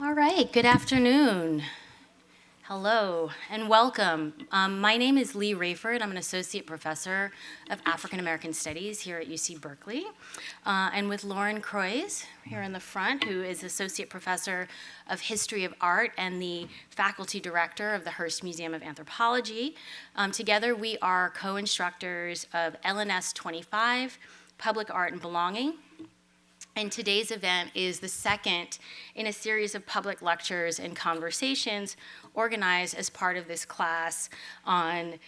All right, good afternoon. Hello and welcome. My name is Lee Rayford. I'm an associate professor of African American Studies here at UC Berkeley. And with Lauren Croys here in the front, who is associate professor of history of art and the faculty director of the Hearst Museum of Anthropology. Together we are co-instructors of LNS 25, Public Art and Belonging. And today's event is the second in a series of public lectures and conversations organized as part of this class on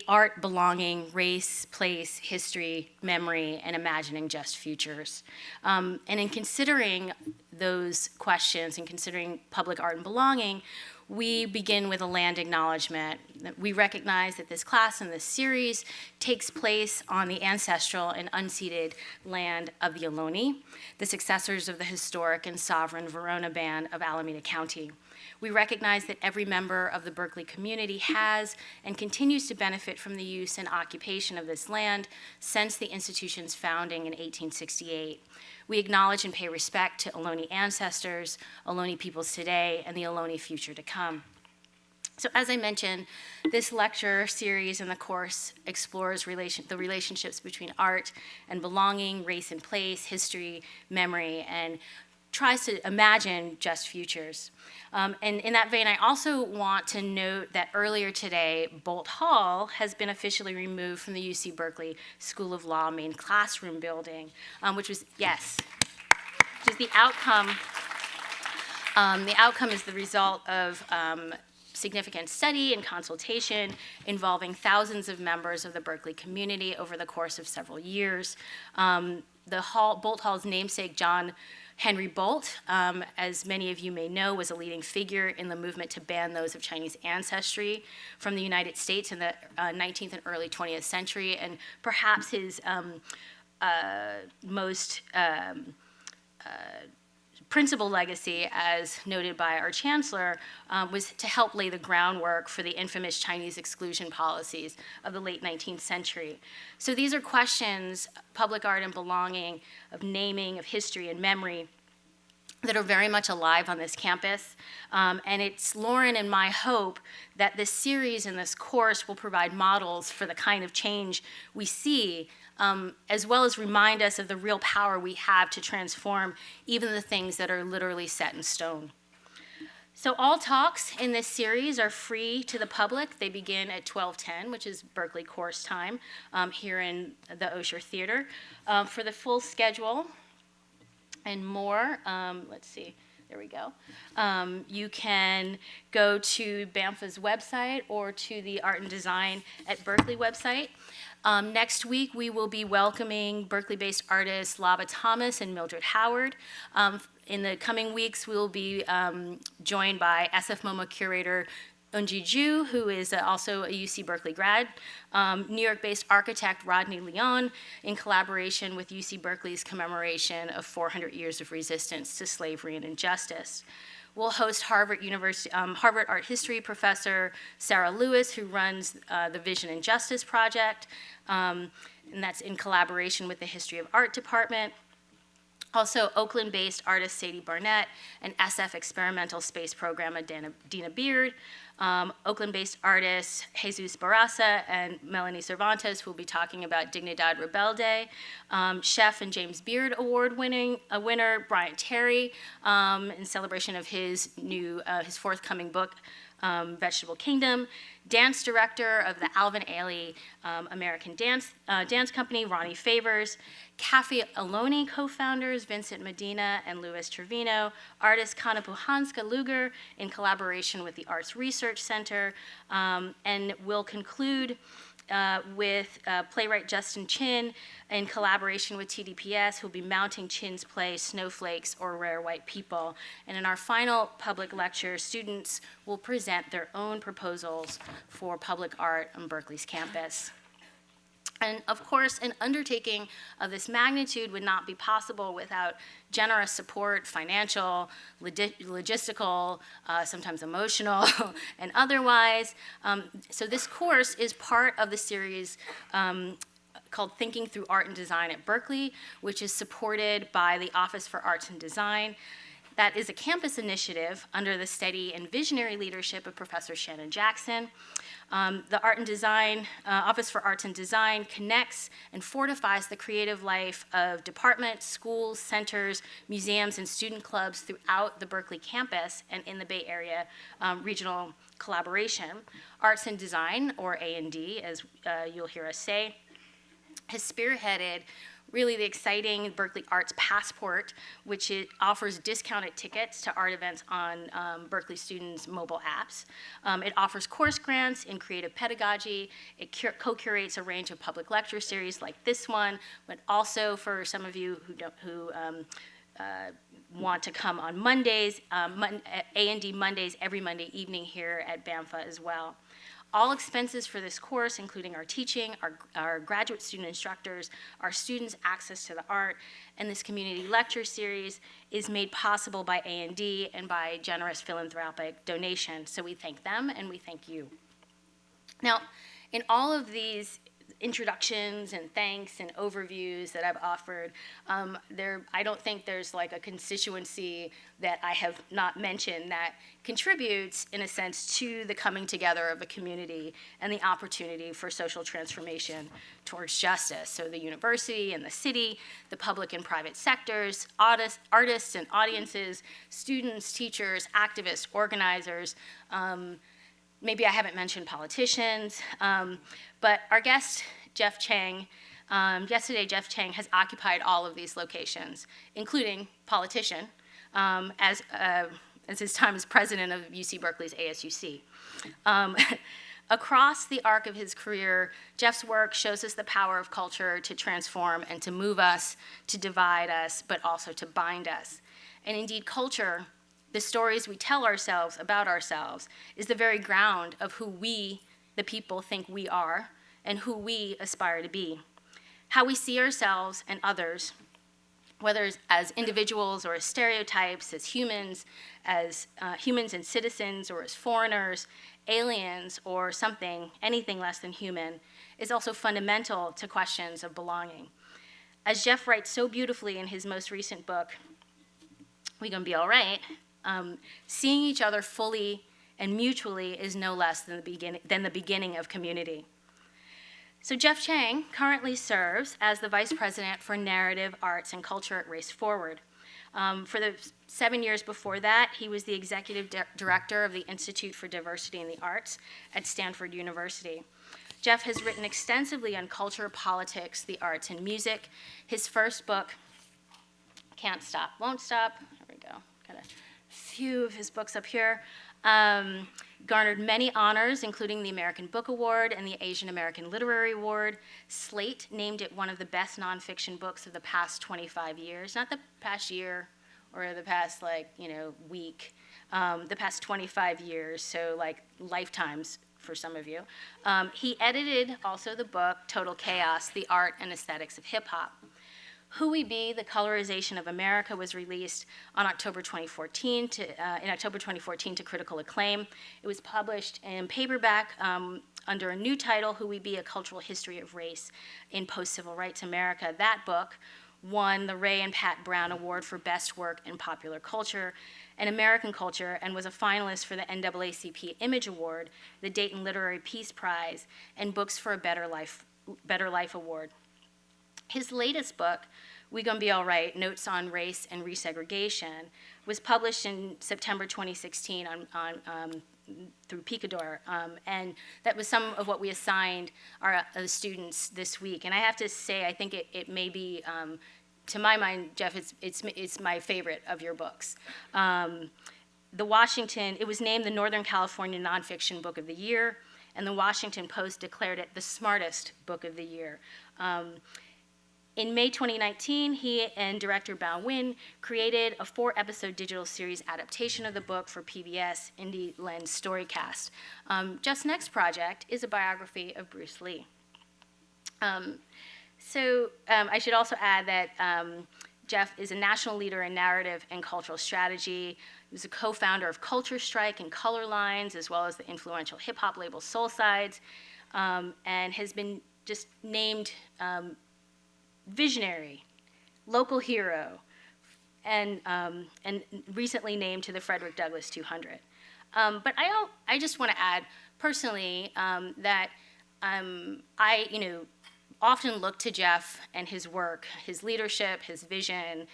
art, belonging, race, place, history, memory, and imagining just futures. And in considering those questions and considering public art and belonging, we begin with a land acknowledgement. We recognize that this class and this series takes place on the ancestral and unceded land of the Ohlone, the successors of the historic and sovereign Verona Band of Alameda County. We recognize that every member of the Berkeley community has and continues to benefit from the use and occupation of this land since the institution's founding in 1868. We acknowledge and pay respect to Ohlone ancestors, Ohlone peoples today, and the Ohlone future to come. So as I mentioned, this lecture series in the course explores the relationships between art and belonging, race and place, history, memory, and tries to imagine just futures. And in that vein, I also want to note that earlier today, Bolte Hall has been officially removed from the UC Berkeley School of Law main classroom building, which is the outcome. The outcome is the result of significant study and consultation involving thousands of members of the Berkeley community over the course of several years. Bolte Hall's namesake, John Henry Bolte, as many of you may know, was a leading figure in the movement to ban those of Chinese ancestry from the United States in the 19th and early 20th century, and perhaps his most principal legacy, as noted by our chancellor, was to help lay the groundwork for the infamous Chinese exclusion policies of the late 19th century. So these are questions, public art and belonging, of naming, of history and memory, that are very much alive on this campus. And it's Lauren and my hope that this series and this course will provide models for the kind of change we see, as well as remind us of the real power we have to transform even the things that are literally set in stone. So all talks in this series are free to the public. They begin at 12:10, which is Berkeley course time, here in the Osher Theater. For the full schedule and more, let's see, there we go. You can go to BAMPFA's website or to the Art and Design at Berkeley website. Next week, we will be welcoming Berkeley-based artists Laba Thomas and Mildred Howard. In the coming weeks, we will be joined by SF MoMA curator Unji Ju, who is also a UC Berkeley grad, New York-based architect Rodney Leon, in collaboration with UC Berkeley's commemoration of 400 years of resistance to slavery and injustice. We'll host Harvard Art History professor Sarah Lewis, who runs the Vision and Justice Project, and that's in collaboration with the History of Art Department. Also, Oakland-based artist Sadie Barnett and SF Experimental Space Programmer Dina Beard, Oakland-based artists Jesus Barraza and Melanie Cervantes, who will be talking about Dignidad Rebelde, Chef and James Beard Award winner Bryant Terry, in celebration of his forthcoming book, Vegetable Kingdom, dance director of the Alvin Ailey American Dance Company, Ronnie Favors, Cafe Ohlone co-founders Vincent Medina and Louis Trevino, artist Kanapuhanska Luger in collaboration with the Arts Research Center, and we'll conclude with playwright Justin Chin in collaboration with TDPS, who'll be mounting Chin's play Snowflakes or Rare White People. And in our final public lecture, students will present their own proposals for public art on Berkeley's campus. And of course, an undertaking of this magnitude would not be possible without generous support, financial, logistical, sometimes emotional, and otherwise. So this course is part of the series called Thinking Through Art and Design at Berkeley, which is supported by the Office for Arts and Design. That is a campus initiative under the steady and visionary leadership of Professor Shannon Jackson. The Art and Design, Office for Arts and Design connects and fortifies the creative life of departments, schools, centers, museums, and student clubs throughout the Berkeley campus and in the Bay Area regional collaboration. Arts and Design, or A&D, as you'll hear us say, has spearheaded really the exciting Berkeley Arts Passport, which it offers discounted tickets to art events on Berkeley students' mobile apps. It offers course grants in creative pedagogy. It co-curates a range of public lecture series like this one, but also for some of you who want to come on Mondays, A&D Mondays every Monday evening here at BAMPFA as well. All expenses for this course, including our teaching, our graduate student instructors, our students' access to the art, and this community lecture series is made possible by A&D and by generous philanthropic donations. So we thank them and we thank you. Now, in all of these introductions and thanks and overviews that I've offered, I don't think there's like a constituency that I have not mentioned that contributes, in a sense, to the coming together of a community and the opportunity for social transformation towards justice. So the university and the city, the public and private sectors, artists and audiences, students, teachers, activists, organizers, maybe I haven't mentioned politicians, but our guest, Jeff Chang, yesterday Jeff Chang has occupied all of these locations, including politician, as his time as president of UC Berkeley's ASUC. Across the arc of his career, Jeff's work shows us the power of culture to transform and to move us, to divide us, but also to bind us. And indeed, culture, the stories we tell ourselves about ourselves, is the very ground of who we, the people, think we are and who we aspire to be. How we see ourselves and others, whether as individuals or as stereotypes, as humans and citizens, or as foreigners, aliens, or anything less than human, is also fundamental to questions of belonging. As Jeff writes so beautifully in his most recent book, We Gon Be Alright, seeing each other fully and mutually is no less than the beginning of community. So Jeff Chang currently serves as the Vice President for Narrative, Arts, and Culture at Race Forward. For the 7 years before that, he was the Executive Director of the Institute for Diversity in the Arts at Stanford University. Jeff has written extensively on culture, politics, the arts, and music. His first book, Can't Stop, Won't Stop, there we go, got a few of his books up here, garnered many honors, including the American Book Award and the Asian American Literary Award. Slate named it one of the best nonfiction books of the past 25 years, not the past year or the past week, the past 25 years, so like lifetimes for some of you. He edited also the book Total Chaos, The Art and Aesthetics of Hip Hop. Who We Be, The Colorization of America was released on October 2014 to critical acclaim. It was published in paperback under a new title, Who We Be, A Cultural History of Race in Post-Civil Rights America. That book won the Ray and Pat Brown Award for Best Work in Popular Culture and American Culture, and was a finalist for the NAACP Image Award, the Dayton Literary Peace Prize, and Books for a Better Life Award. His latest book, We Gon Be Alright, Notes on Race and Resegregation, was published in September 2016 through Picador, and that was some of what we assigned our students this week. And I have to say, I think it may be, to my mind, Jeff, it's my favorite of your books. It was named the Northern California Nonfiction Book of the Year, and the Washington Post declared it the smartest book of the year. In May 2019, he and director Bao Win created a 4-episode digital series adaptation of the book for PBS Indie Lens Storycast. Jeff's next project is a biography of Bruce Lee. I should also add that Jeff is a national leader in narrative and cultural strategy. He was a co-founder of CultureStr and ColorLines, as well as the influential hip-hop label Soulsides, and has been just named Visionary, Local Hero, and recently named to the Frederick Douglass 200. But I just want to add personally that I, often look to Jeff and his work, his leadership, his vision,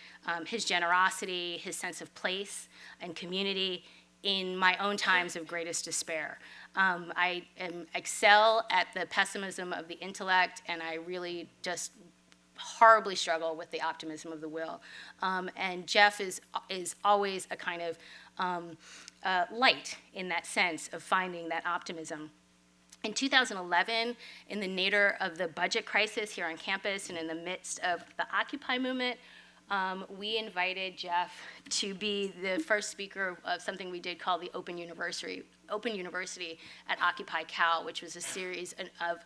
his generosity, his sense of place and community in my own times of greatest despair. I excel at the pessimism of the intellect, and I really just horribly struggle with the optimism of the will. And Jeff is always a kind of light in that sense of finding that optimism. In 2011, in the nadir of the budget crisis here on campus and in the midst of the Occupy movement, we invited Jeff to be the first speaker of something we did call the Open University at Occupy Cal, which was a series of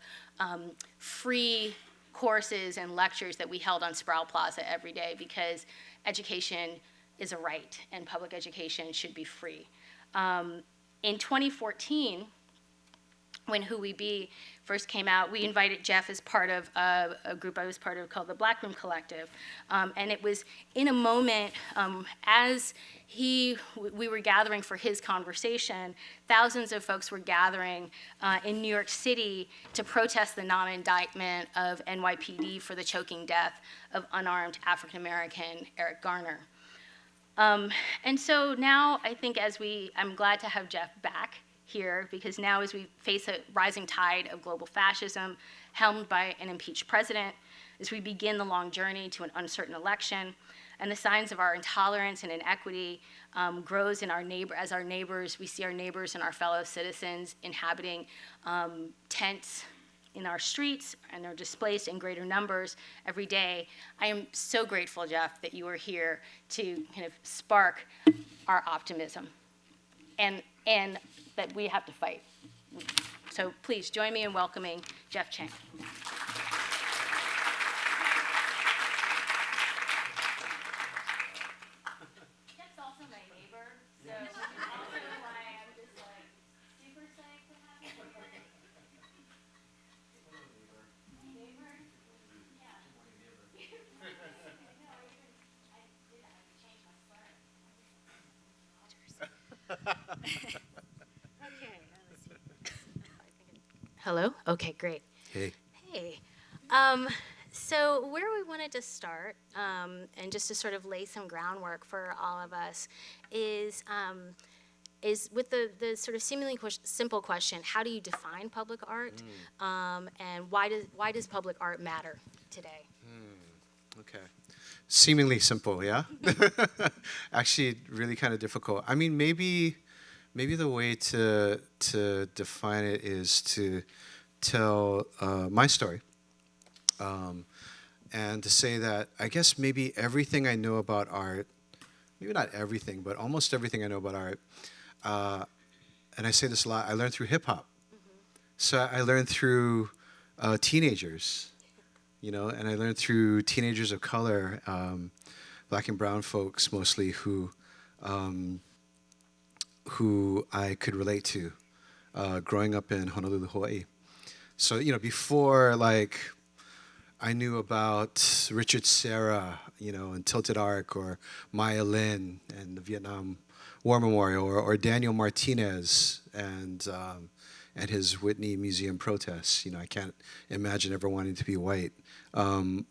free courses and lectures that we held on Sproul Plaza every day, because education is a right and public education should be free. In 2014, when Who We Be first came out, we invited Jeff as part of a group I was part of called the Black Room Collective. And it was in a moment as we were gathering for his conversation, thousands of folks were gathering in New York City to protest the non-indictment of NYPD for the choking death of unarmed African-American Eric Garner. And so now I think I'm glad to have Jeff back here, because now as we face a rising tide of global fascism helmed by an impeached president, as we begin the long journey to an uncertain election, and the signs of our intolerance and inequity grows in as our neighbors, we see our neighbors and our fellow citizens inhabiting tents in our streets and are displaced in greater numbers every day. I am so grateful, Jeff, that you are here to kind of spark our optimism and that we have to fight. So please join me in welcoming Jeff Chang. Jeff's also my neighbor, so also why I'm just like super psyched to have him. Neighbor? Yeah. Okay, let's see. Hello? Okay, great. Hey. Hey. So where we wanted to start, and just to sort of lay some groundwork for all of us, is with the sort of seemingly simple question: how do you define public art, and why does public art matter today? Okay. Seemingly simple, yeah? Actually, really kind of difficult. I mean, maybe the way to define it is to tell my story. And to say that I guess maybe everything I know about art, maybe not everything, but almost everything I know about art, and I say this a lot, I learned through hip hop. So I learned through teenagers, and I learned through teenagers of color, black and brown folks mostly, who I could relate to, growing up in Honolulu, Hawaii. So, before, I knew about Richard Serra, and Tilted Arc, or Maya Lin and the Vietnam War Memorial, or Daniel Martinez and his Whitney Museum protests. I can't imagine ever wanting to be white.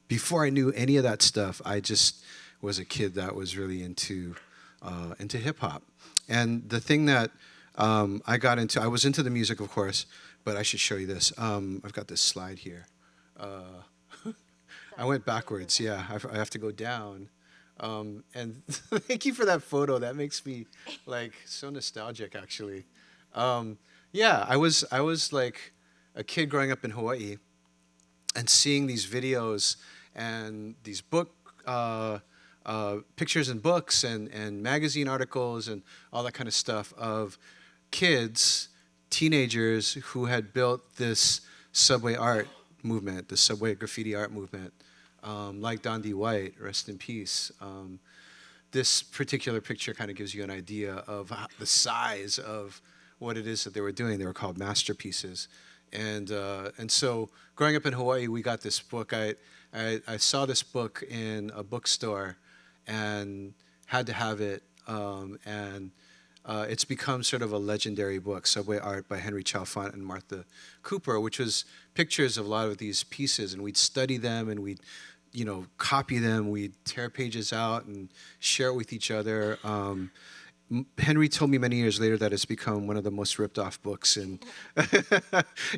Before I knew any of that stuff, I just was a kid that was really into hip hop. And the thing that I was into the music, of course, but I should show you this. I've got this slide here. I went backwards, yeah. I have to go down. And thank you for that photo. That makes me so nostalgic, actually. Yeah, I was like a kid growing up in Hawaii and seeing these videos and these pictures and books and magazine articles and all that kind of stuff of kids, teenagers who had built this subway art movement, the subway graffiti art movement, like Don D. White, rest in peace. This particular picture kind of gives you an idea of the size of what it is that they were doing. They were called masterpieces. And so growing up in Hawaii, we got this book. I saw this book in a bookstore, and had to have it. And it's become sort of a legendary book, Subway Art by Henry Chalfant and Martha Cooper, which was pictures of a lot of these pieces, and we'd study them and we'd, copy them. We'd tear pages out and share it with each other. Henry told me many years later that it's become one of the most ripped off books in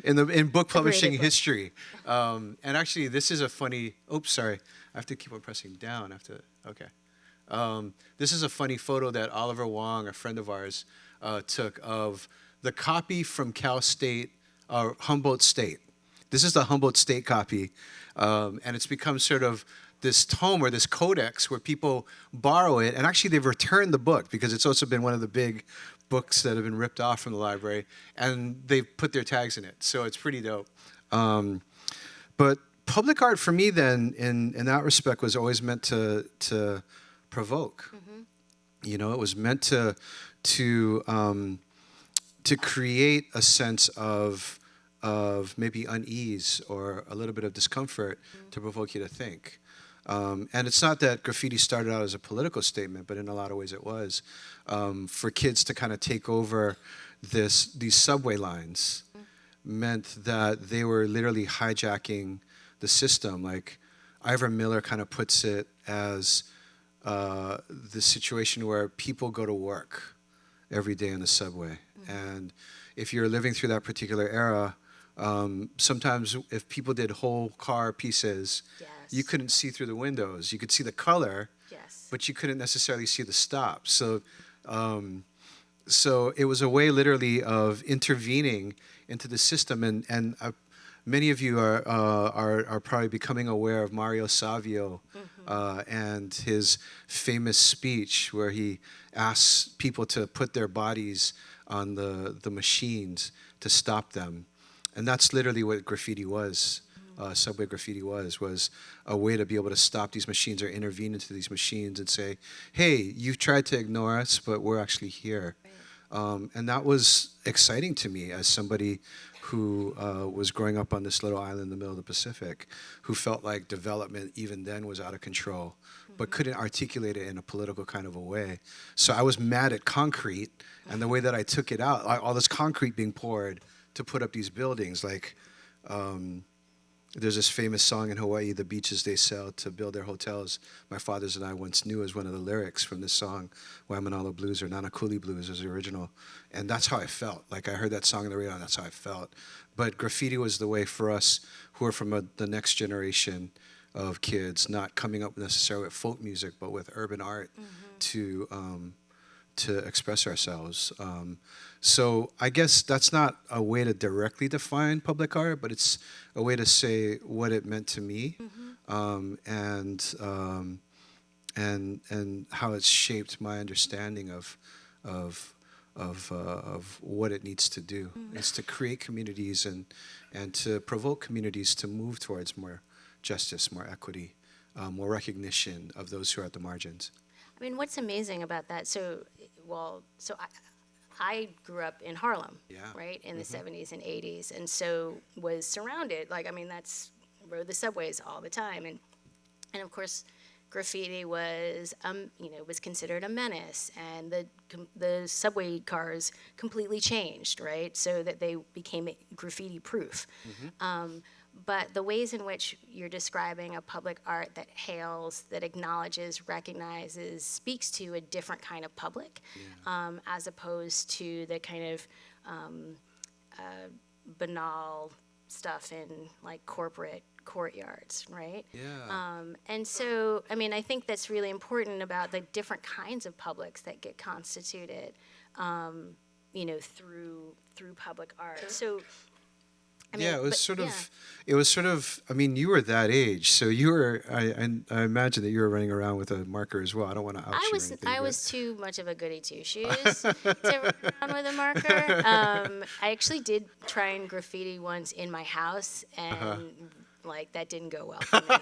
in book publishing history. And actually, this is a funny. Oops, sorry. I have to keep on pressing down. Okay. This is a funny photo that Oliver Wong, a friend of ours, took of the copy from Cal State, Humboldt State. This is the Humboldt State copy, and it's become sort of this tome or this codex where people borrow it, and actually they've returned the book because it's also been one of the big books that have been ripped off from the library, and they've put their tags in it, so it's pretty dope. But public art for me then, in that respect, was always meant to provoke. It was meant to create a sense of maybe unease or a little bit of discomfort to provoke you to think. And it's not that graffiti started out as a political statement, but in a lot of ways it was. For kids to kind of take over these subway lines meant that they were literally hijacking the system. Like Ivor Miller kind of puts it as the situation where people go to work every day in the subway. And if you're living through that particular era, sometimes if people did whole car pieces, you couldn't see through the windows. You could see the color, but you couldn't necessarily see the stop. So it was a way literally of intervening into the system. And many of you are probably becoming aware of Mario Savio and his famous speech where he asks people to put their bodies on the machines to stop them. And that's literally what graffiti was. Subway graffiti was a way to be able to stop these machines or intervene into these machines and say, hey, you've tried to ignore us, but we're actually here. And that was exciting to me as somebody who was growing up on this little island in the middle of the Pacific, who felt like development even then was out of control, but couldn't articulate it in a political kind of a way. So I was mad at concrete and the way that I took it out, all this concrete being poured to put up these buildings. Like, there's this famous song in Hawaii, The Beaches They Sail to Build Their Hotels. My fathers and I once knew as one of the lyrics from this song, Waimanalo Blues or Nanakuli Blues was the original. And that's how I felt. Like I heard that song on the radio and that's how I felt. But graffiti was the way for us who are from the next generation of kids, not coming up necessarily with folk music, but with urban art to express ourselves. So I guess that's not a way to directly define public art, but it's a way to say what it meant to me, and how it's shaped my understanding of what it needs to do. It's to create communities and to provoke communities to move towards more justice, more equity, more recognition of those who are at the margins. I mean, what's amazing about that? I grew up in Harlem, right, in the 70s and 80s, and so was surrounded. Rode the subways all the time, and of course, graffiti was, was considered a menace, and the subway cars completely changed, right, so that they became graffiti-proof. But the ways in which you're describing a public art that hails, that acknowledges, recognizes, speaks to a different kind of public, as opposed to the kind of banal stuff in like corporate courtyards, right? And so, I mean, I think that's really important about the different kinds of publics that get constituted, through public art. So. It was sort of, I mean, you were that age, so you were, I imagine that you were running around with a marker as well. I don't want to out you or anything. I was too much of a goody two-shoes to run around with a marker. I actually did try and graffiti once in my house, and that didn't go well for me.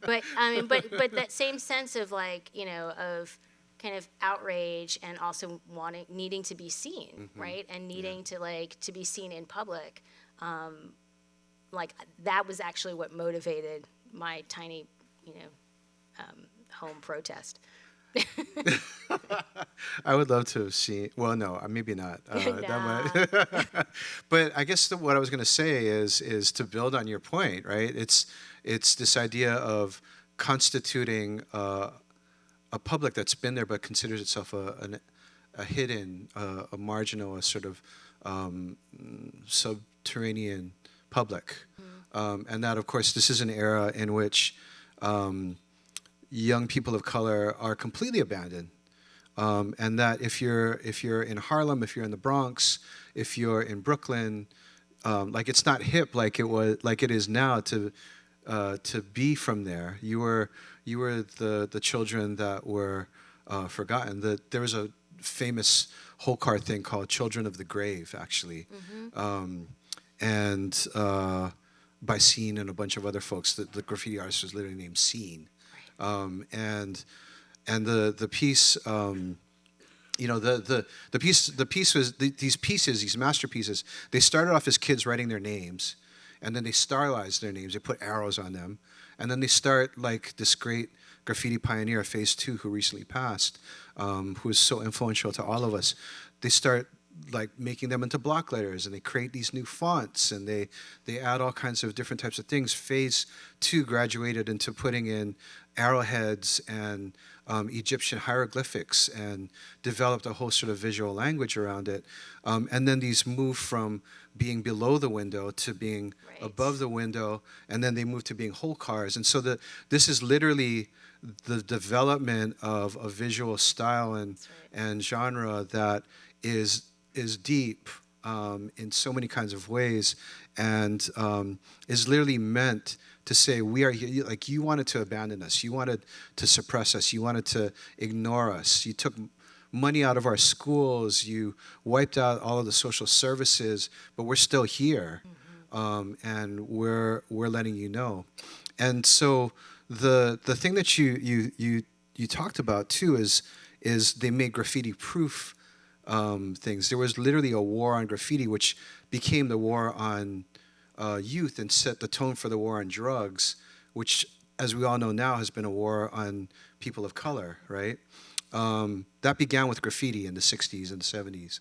But, I mean, but that same sense of of kind of outrage and also needing to be seen, right? And needing to be seen in public. That was actually what motivated my tiny, home protest. I would love to have seen. Well, no, maybe not. But I guess what I was going to say is to build on your point, right? It's this idea of constituting a public that's been there but considers itself a hidden, a marginal, a sort of subterranean public, and that, of course, this is an era in which young people of color are completely abandoned. And that if you're in Harlem, if you're in the Bronx, if you're in Brooklyn, like it's not hip like it is now to be from there. You were the children that were forgotten. There was a famous whole car thing called Children of the Grave, actually, and by Scene and a bunch of other folks. The graffiti artist was literally named Scene, and the piece, the piece was these masterpieces. They started off as kids writing their names, and then they stylized their names. They put arrows on them, and then they start like this great graffiti pioneer, Phase 2, who recently passed, who is so influential to all of us. They start like making them into block letters, and they create these new fonts, and they add all kinds of different types of things. Phase 2 graduated into putting in arrowheads and Egyptian hieroglyphics, and developed a whole sort of visual language around it. And then these moved from being below the window to being above the window, and then they moved to being whole cars. And so this is literally the development of a visual style and genre that is deep in so many kinds of ways, and is literally meant to say, we are here. Like, you wanted to abandon us, you wanted to suppress us, you wanted to ignore us, you took money out of our schools, you wiped out all of the social services, but we're still here, and we're letting you know. And so the thing that you talked about too is they made graffiti proof things. There was literally a war on graffiti, which became the war on youth and set the tone for the war on drugs, which, as we all know now, has been a war on people of color, right? That began with graffiti in the 60s and 70s.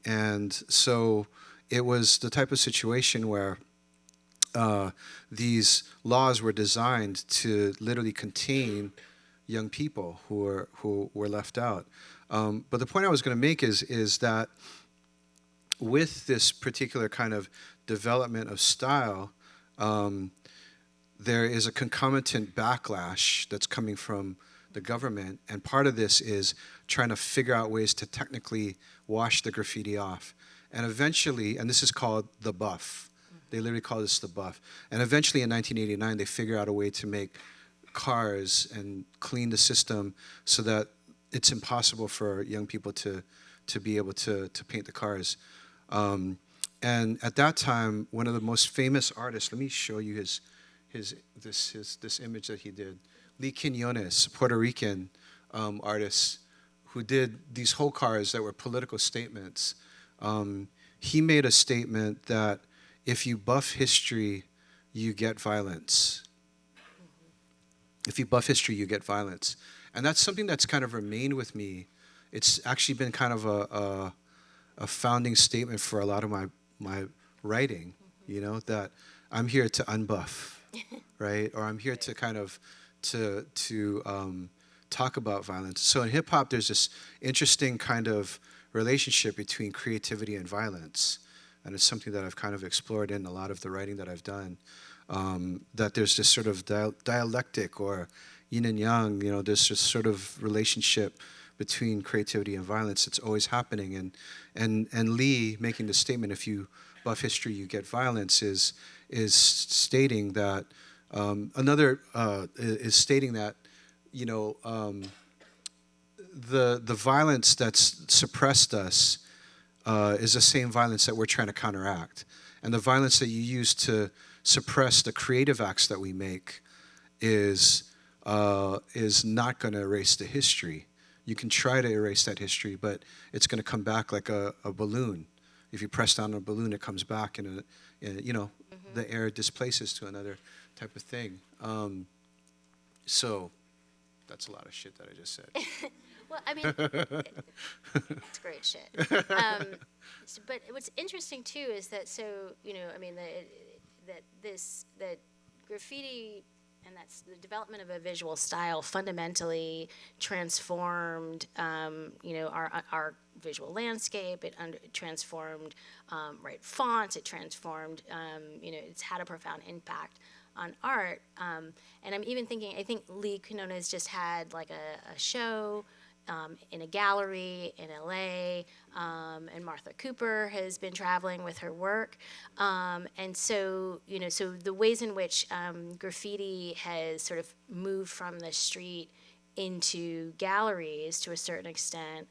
And so it was the type of situation where these laws were designed to literally contain young people who were left out. But the point I was going to make is that with this particular kind of development of style, there is a concomitant backlash that's coming from the government, and part of this is trying to figure out ways to technically wash the graffiti off. And eventually, and this is called the buff, they literally call this the buff, and eventually in 1989 they figure out a way to make cars and clean the system so that it's impossible for young people to be able to paint the cars. And at that time, one of the most famous artists, let me show you this image that he did. Lee Quinones, Puerto Rican artist, who did these whole cars that were political statements. He made a statement that if you buff history, you get violence. If you buff history, you get violence. And that's something that's kind of remained with me. It's actually been kind of a founding statement for a lot of my writing, that I'm here to unbuff, right? Or I'm here to kind of to talk about violence. So in hip hop, there's this interesting kind of relationship between creativity and violence, and it's something that I've kind of explored in a lot of the writing that I've done. That there's this sort of dialectic or yin and yang. There's this sort of relationship between creativity and violence that's always happening. And Lee making the statement, if you buff history, you get violence, is stating that is stating that the violence that's suppressed us is the same violence that we're trying to counteract, and the violence that you use to suppress the creative acts that we make is not going to erase the history. You can try to erase that history, but it's going to come back like a balloon. If you press down on a balloon, it comes back, and the air displaces to another type of thing. So That's a lot of shit that I just said. Well, I mean, it's great shit. But what's interesting too is that, so, you know, I mean, that graffiti and that's the development of a visual style fundamentally transformed, you know, our visual landscape. It transformed, right, fonts. It transformed, you know, it's had a profound impact on art. And I'm even thinking, I think Lee Quinones just had like a show in a gallery in LA, and Martha Cooper has been traveling with her work. And so, you know, so the ways in which graffiti has sort of moved from the street into galleries to a certain extent,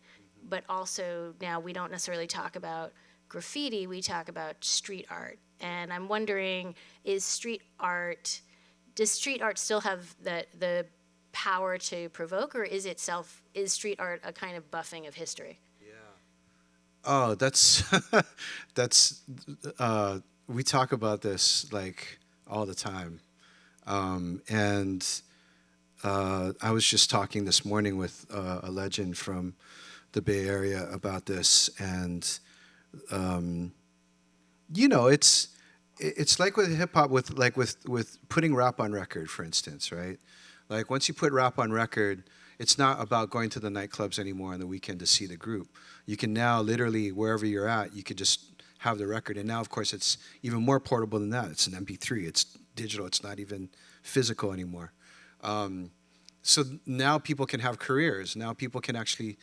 but also now we don't necessarily talk about graffiti, we talk about street art. And I'm wondering, does street art still have the power to provoke, or is street art a kind of buffing of history? Yeah. Oh, that's we talk about this like all the time, and I was just talking this morning with a legend from the Bay Area about this, and you know, it's like with hip hop, with putting rap on record, for instance, right? Like once you put rap on record, it's not about going to the nightclubs anymore on the weekend to see the group. You can now literally, wherever you're at, you could just have the record. And now, of course, it's even more portable than that. It's an MP3. It's digital. It's not even physical anymore. So now people can have careers. Now people can actually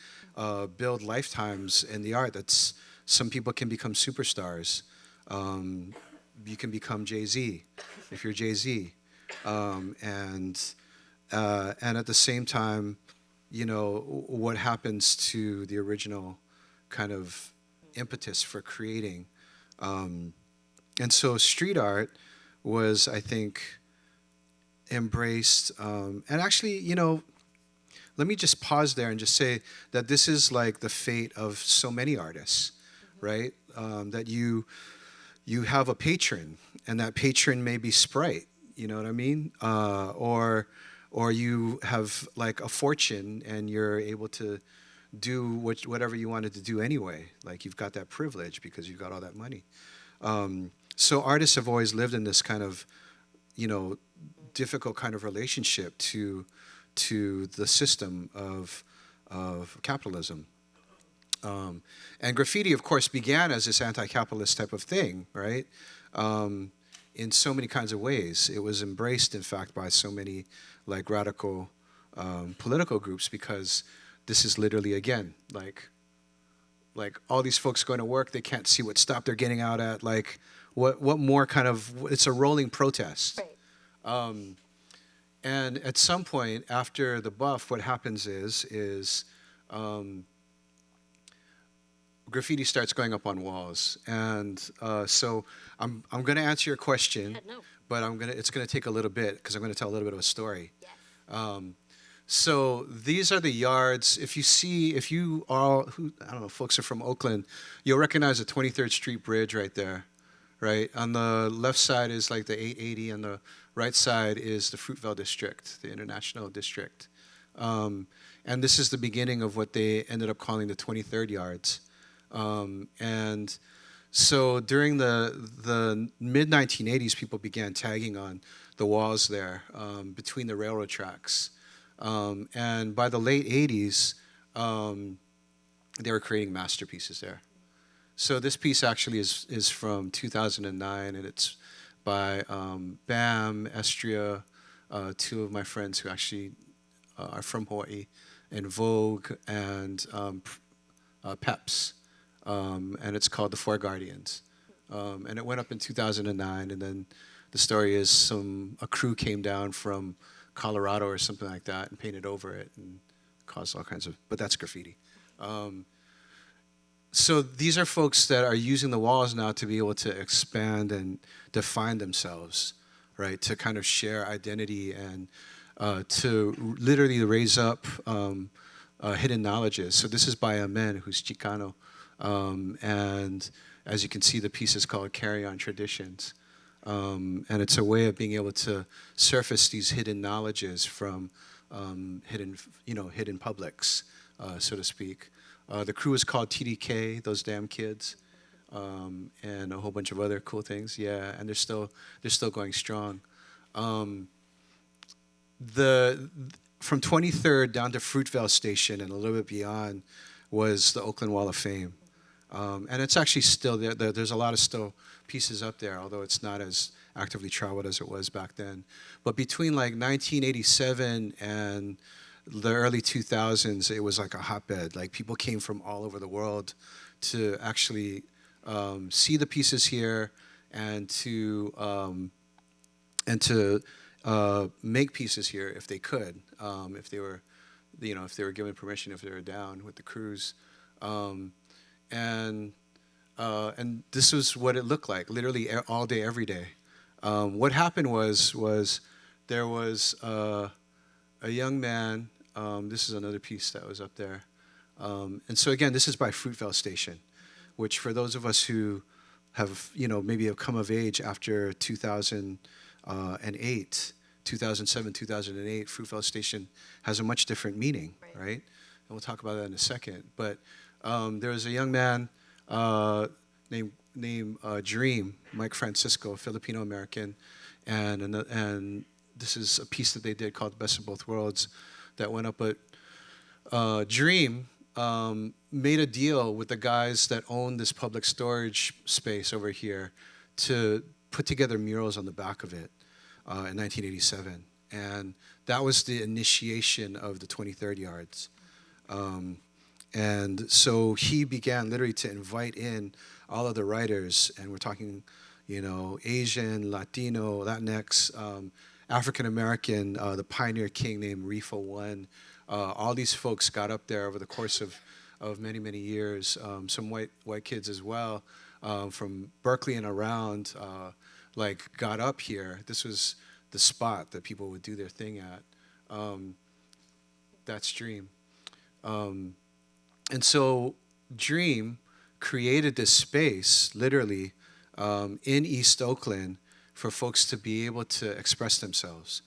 build lifetimes in the art. Some people can become superstars. You can become Jay-Z if you're Jay-Z. And at the same time, you know, what happens to the original kind of impetus for creating. And so street art was, I think, embraced. And actually, you know, let me just pause there and just say that this is like the fate of so many artists, right? That you have a patron, and that patron may be Sprite, you know what I mean? Or you have like a fortune and you're able to do whatever you wanted to do anyway. Like you've got that privilege because you've got all that money. So artists have always lived in this kind of, you know, difficult kind of relationship to the system of capitalism. And graffiti, of course, began as this anti-capitalist type of thing, right? In so many kinds of ways. It was embraced, in fact, by so many like radical political groups, because this is literally, again, like all these folks going to work, they can't see what stop they're getting out at. Like, what more kind of, it's a rolling protest. Right. And at some point after the buff, what happens is graffiti starts going up on walls. And so I'm going to answer your question, No. but it's going to take a little bit because I'm going to tell a little bit of a story. Yes. So these are the yards. If you all, I don't know, folks are from Oakland, you'll recognize the 23rd Street Bridge right there, right? On the left side is like the 880, and the right side is the Fruitvale District, the International District. And this is the beginning of what they ended up calling the 23rd Yards. And so during the mid-1980s, people began tagging on the walls there between the railroad tracks. And by the late 80s, they were creating masterpieces there. So this piece actually is from 2009, and it's by BAM, Estria, two of my friends who actually are from Hawaii, and Vogue, and Peps. And it's called The Four Guardians. And it went up in 2009, and then the story is a crew came down from Colorado or something like that and painted over it and caused all kinds of, but that's graffiti. So these are folks that are using the walls now to be able to expand and define themselves, right? To kind of share identity and to literally raise up hidden knowledges. So this is by a man who's Chicano. And as you can see, the piece is called Carry On Traditions. And it's a way of being able to surface these hidden knowledges from hidden publics, so to speak. The crew was called TDK, those damn kids, and a whole bunch of other cool things. Yeah, and they're still going strong. From 23rd down to Fruitvale Station and a little bit beyond was the Oakland Wall of Fame. And it's actually still there. There's a lot of still pieces up there, although it's not as actively traveled as it was back then. But between like 1987 and the early 2000s, it was like a hotbed. Like people came from all over the world to actually see the pieces here and to make pieces here if they could, if they were, if they were given permission, if they were down with the crews, and this was what it looked like, literally all day, every day. What happened was there was a young man. This is another piece that was up there, and so again, this is by Fruitvale Station, which for those of us who have maybe have come of age after 2008, 2007, 2008, Fruitvale Station has a much different meaning, right? And we'll talk about that in a second. But there was a young man named Dream, Mike Francisco, Filipino American, and this is a piece that they did called Best of Both Worlds that went up. But Dream made a deal with the guys that own this public storage space over here to put together murals on the back of it in 1987. And that was the initiation of the 23rd Yards. And so he began literally to invite in all of the writers, and we're talking, Asian, Latino, Latinx, African American, the pioneer king named Rifa One. All these folks got up there over the course of many, many years. Some white kids as well from Berkeley and around, got up here. This was the spot that people would do their thing at. That's Dream. And so Dream created this space, literally, in East Oakland for folks to be able to express themselves.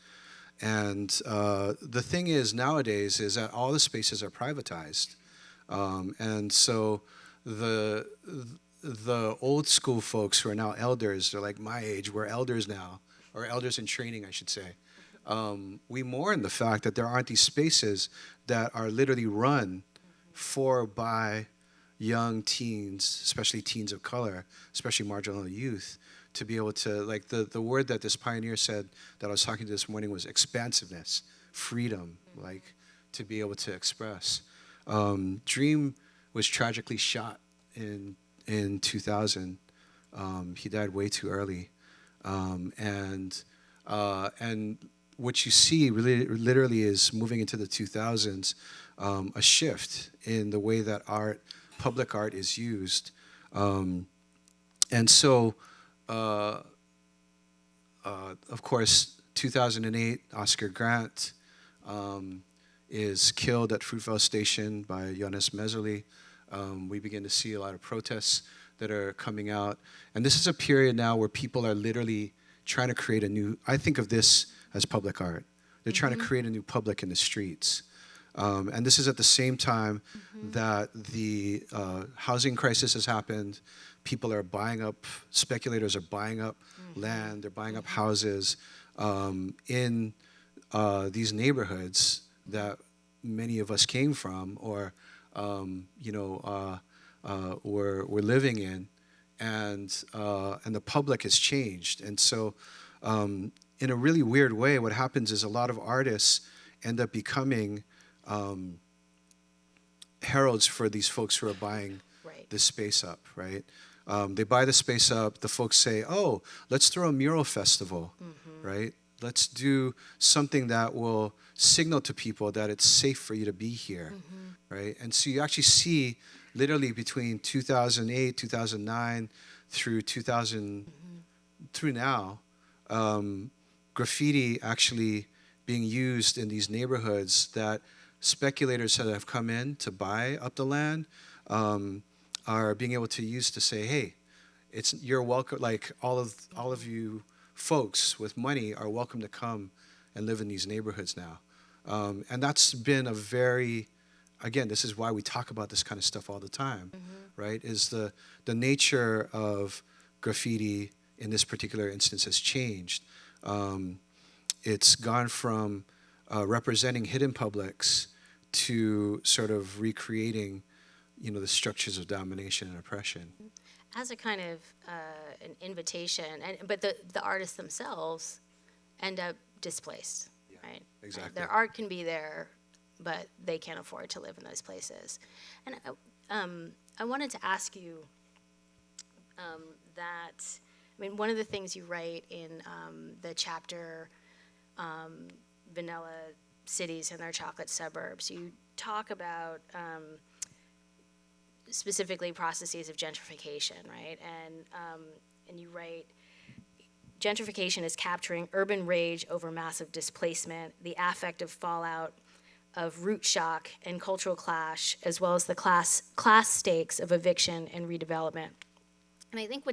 And the thing is nowadays is that all the spaces are privatized. And so the old school folks who are now elders, they're like my age, we're elders now, or elders in training, I should say. We mourn the fact that there aren't these spaces that are literally run for by young teens, especially teens of color, especially marginal youth, to be able to, like the word that this pioneer said that I was talking to this morning was expansiveness, freedom, like to be able to express. Dream was tragically shot in 2000. He died way too early. And what you see really, literally is moving into the 2000s, a shift in the way that public art is used. And so, of course, 2008, Oscar Grant is killed at Fruitvale Station by Jonas Mezzoli. We begin to see a lot of protests that are coming out. And this is a period now where people are literally trying to create I think of this as public art. They're trying to create a new public in the streets. And this is at the same time that the housing crisis has happened. People are buying up, speculators are buying up land, they're buying up houses in these neighborhoods that many of us came from or, we're living in. And the public has changed. And so in a really weird way, what happens is a lot of artists end up becoming heralds for these folks who are buying this space up, right? They buy the space up, the folks say, oh, let's throw a mural festival, right? Let's do something that will signal to people that it's safe for you to be here, right? And so you actually see literally between 2008, 2009 through 2000, through now, graffiti actually being used in these neighborhoods that speculators that have come in to buy up the land are being able to use to say, hey, you're welcome. Like all of you folks with money are welcome to come and live in these neighborhoods now. And that's been a very, again, this is why we talk about this kind of stuff all the time, right? Is the nature of graffiti in this particular instance has changed. It's gone from representing hidden publics to sort of recreating, the structures of domination and oppression. As a kind of an invitation, but the artists themselves end up displaced, right? Exactly. Their art can be there, but they can't afford to live in those places. And I wanted to ask you one of the things you write in the chapter, Vanilla Cities and Their Chocolate Suburbs, you talk about specifically processes of gentrification, right? And you write, gentrification is capturing urban rage over massive displacement, the affective fallout of root shock and cultural clash, as well as the class stakes of eviction and redevelopment. And I think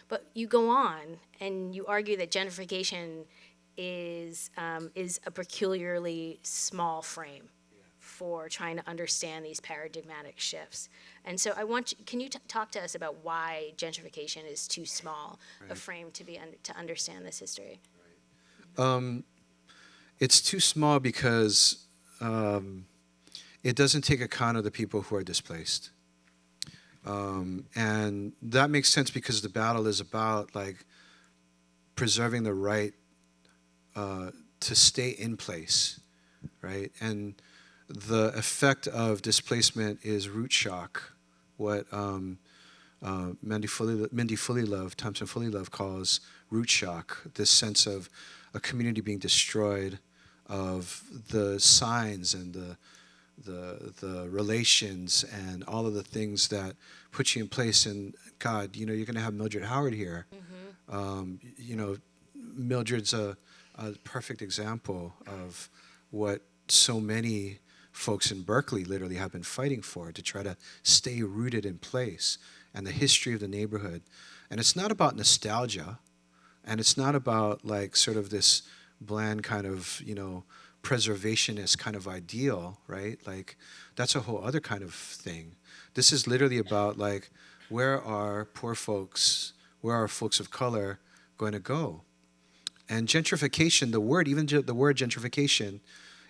but you go on and you argue that gentrification is a peculiarly small frame for trying to understand these paradigmatic shifts. And so can you talk to us about why gentrification is too small a frame to understand this history? It's too small because it doesn't take account of the people who are displaced. And that makes sense because the battle is about preserving the right to stay in place, right? And the effect of displacement is root shock, what Thompson Fullilove calls root shock, this sense of a community being destroyed, of the signs and the relations and all of the things that put you in place. And God, you're going to have Mildred Howard here. Mildred's a perfect example of what so many folks in Berkeley literally have been fighting for, to try to stay rooted in place and the history of the neighborhood. And it's not about nostalgia, and it's not about sort of this bland kind of, preservationist kind of ideal, right? That's a whole other kind of thing. This is literally about where are poor folks, where are folks of color going to go? And gentrification, the word gentrification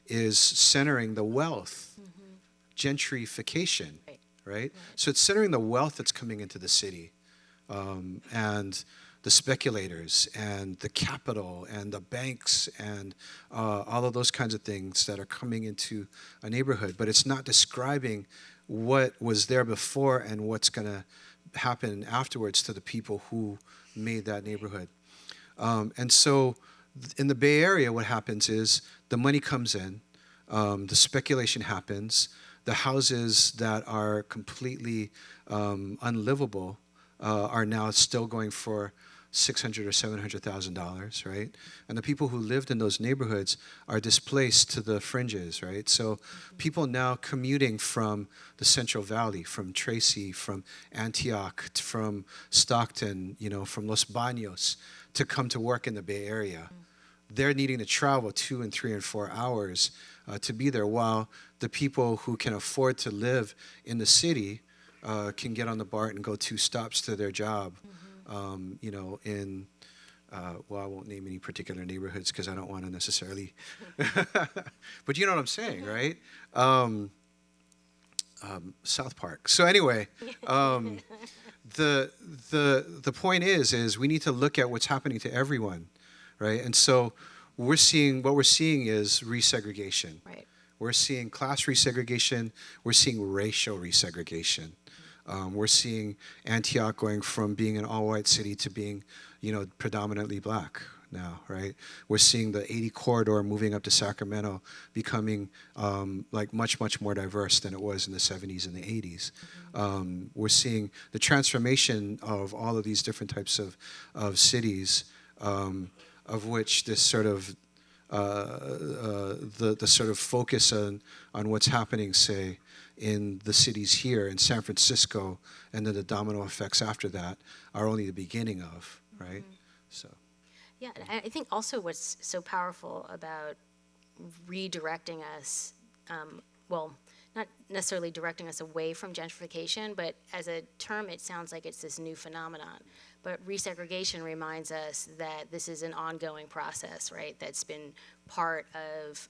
is centering the wealth. Gentrification, right? So it's centering the wealth that's coming into the city, and the speculators and the capital and the banks and all of those kinds of things that are coming into a neighborhood. But it's not describing what was there before and what's going to happen afterwards to the people who made that neighborhood. And so in the Bay Area, what happens is the money comes in, the speculation happens, the houses that are completely unlivable are now still going for $600,000 or $700,000, right? And the people who lived in those neighborhoods are displaced to the fringes, right? So people now commuting from the Central Valley, from Tracy, from Antioch, from Stockton, from Los Baños, to come to work in the Bay Area. They're needing to travel 2 and 3 and 4 hours to be there, while the people who can afford to live in the city can get on the BART and go 2 stops to their job. Well, I won't name any particular neighborhoods because I don't want to necessarily, but you know what I'm saying, right? South Park. So anyway, the point is we need to look at what's happening to everyone, right? And so what we're seeing is resegregation. Right. We're seeing class resegregation. We're seeing racial resegregation. We're seeing Antioch going from being an all-white city to being, predominantly black now, right? We're seeing the 80 corridor moving up to Sacramento becoming much, much more diverse than it was in the 70s and the 80s. We're seeing the transformation of all of these different types of cities, of which this sort of the sort of focus on what's happening, say, in the cities here in San Francisco, and then the domino effects after that are only the beginning of, right? So. Yeah, and I think also what's so powerful about redirecting us, well, not necessarily directing us away from gentrification, but as a term, it sounds like it's this new phenomenon. But resegregation reminds us that this is an ongoing process, right? That's been part of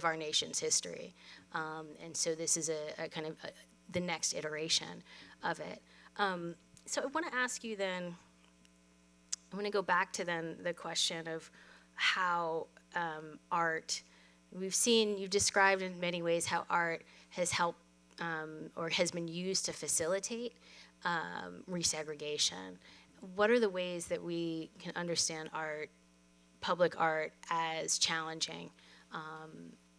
our nation's history, and so this is a kind of the next iteration of it. So I want to ask you then. I want to go back to then the question of how art. You've described in many ways how art has helped or has been used to facilitate resegregation. What are the ways that we can understand art, public art, as challenging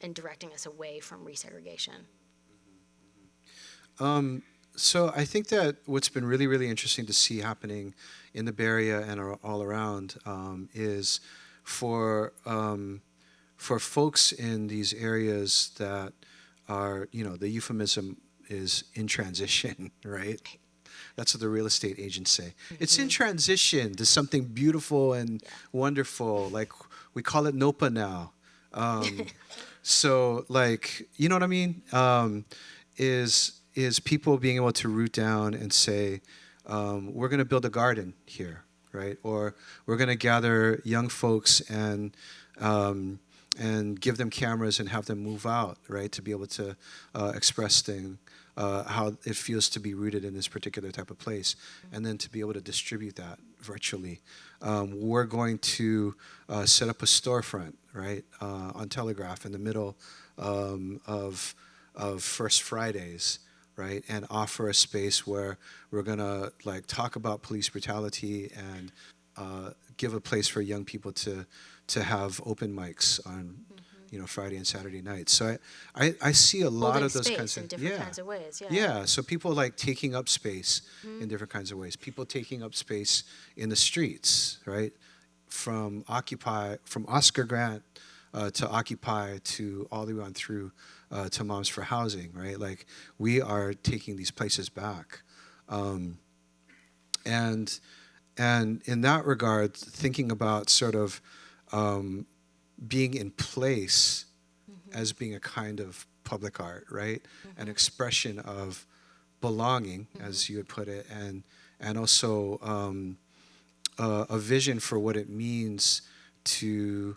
and directing us away from resegregation? So I think that what's been really, really interesting to see happening in the Bay Area and all around is for folks in these areas that are, the euphemism is in transition, right? That's what the real estate agents say. It's in transition to something beautiful and wonderful. Like, we call it NOPA now. So, like, you know what I mean? Is people being able to root down and say, we're going to build a garden here, right? Or we're going to gather young folks and give them cameras and have them move out, right, to be able to express how it feels to be rooted in this particular type of place, and then to be able to distribute that virtually. We're going to set up a storefront, right, on Telegraph in the middle of First Fridays, right, and offer a space where we're gonna talk about police brutality and give a place for young people to have open mics on Friday and Saturday nights. So I see a lot Holding of those space kinds in of different kinds of ways. yeah. So people taking up space in different kinds of ways. People taking up space in the streets, right, from Oscar Grant to Occupy to all the way on through to Moms for Housing, right? Like, we are taking these places back, and in that regard, thinking about sort of being in place as being a kind of public art, right? An expression of belonging, as you would put it, and also a vision for what it means to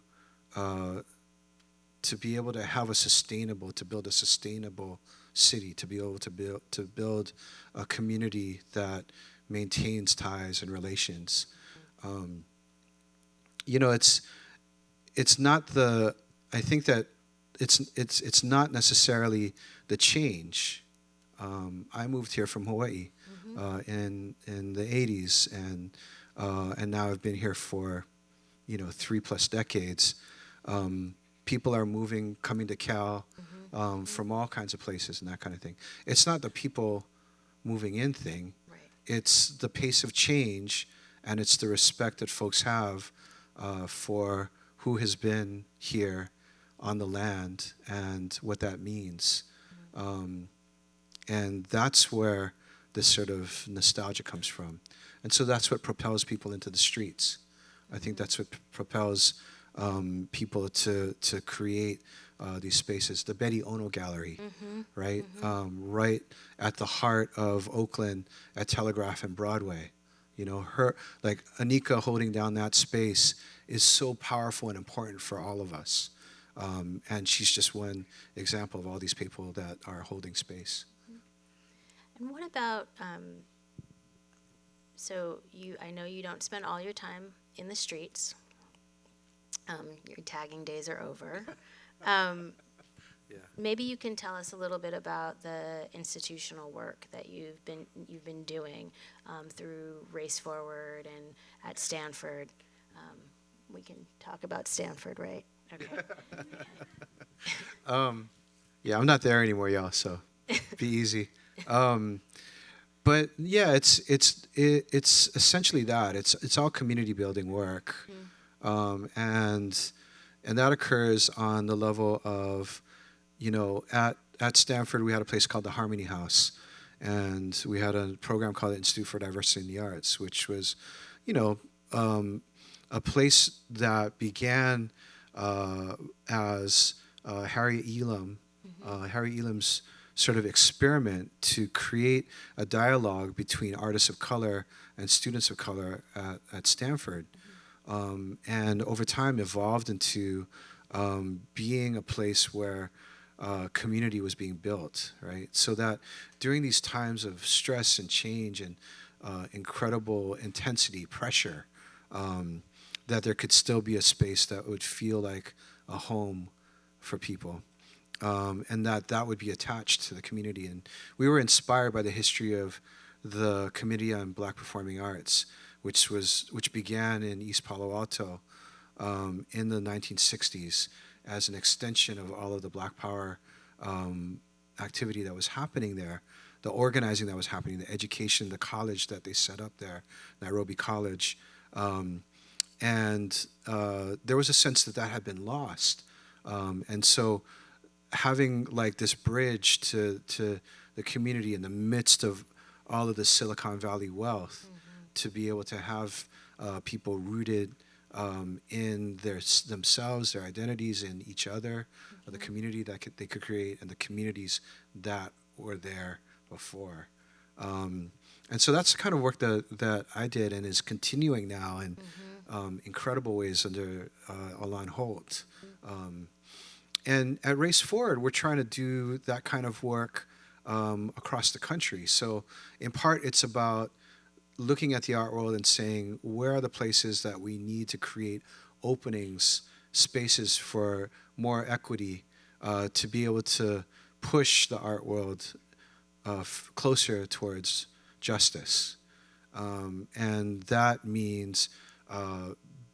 be able to build a sustainable city, to be able to build a community that maintains ties and relations. It's not I think that it's not necessarily the change. I moved here from Hawaii in the 80s, and now I've been here for 3+ decades. People are coming to Cal from all kinds of places and that kind of thing. It's not the people moving in thing. Right. It's the pace of change, and it's the respect that folks have for who has been here on the land and what that means. And that's where this sort of nostalgia comes from. And so that's what propels people into the streets. I think that's what propels people to create these spaces. The Betty Ono Gallery, right? Right at the heart of Oakland at Telegraph and Broadway. Her, Anika holding down that space is so powerful and important for all of us. And she's just one example of all these people that are holding space. And what about, I know you don't spend all your time in the streets. Your tagging days are over. Maybe you can tell us a little bit about the institutional work that you've been doing through Race Forward and at Stanford. We can talk about Stanford, right? Okay. Yeah, I'm not there anymore, y'all. So be easy. But yeah, it's essentially that. It's all community building work, and that occurs on the level of, at Stanford we had a place called the Harmony House, and we had a program called the Institute for Diversity in the Arts, which was, a place that began as Harry Elam's sort of experiment to create a dialogue between artists of color and students of color at Stanford. And over time evolved into being a place where community was being built, right? So that during these times of stress and change and incredible intensity, pressure, that there could still be a space that would feel like a home for people. And that would be attached to the community. And we were inspired by the history of the Committee on Black Performing Arts, which began in East Palo Alto in the 1960s as an extension of all of the Black Power activity that was happening there, the organizing that was happening, the education, the college that they set up there, Nairobi College. And there was a sense that had been lost. And so having like this bridge to the community in the midst of all of the Silicon Valley wealth, to be able to have people rooted in themselves, their identities, in each other, the community that they could create, and the communities that were there before. And so that's the kind of work that I did and is continuing now in incredible ways under Alon Holt. And at Race Forward, we're trying to do that kind of work across the country. So in part, it's about looking at the art world and saying, where are the places that we need to create openings, spaces for more equity, to be able to push the art world closer towards justice. And that means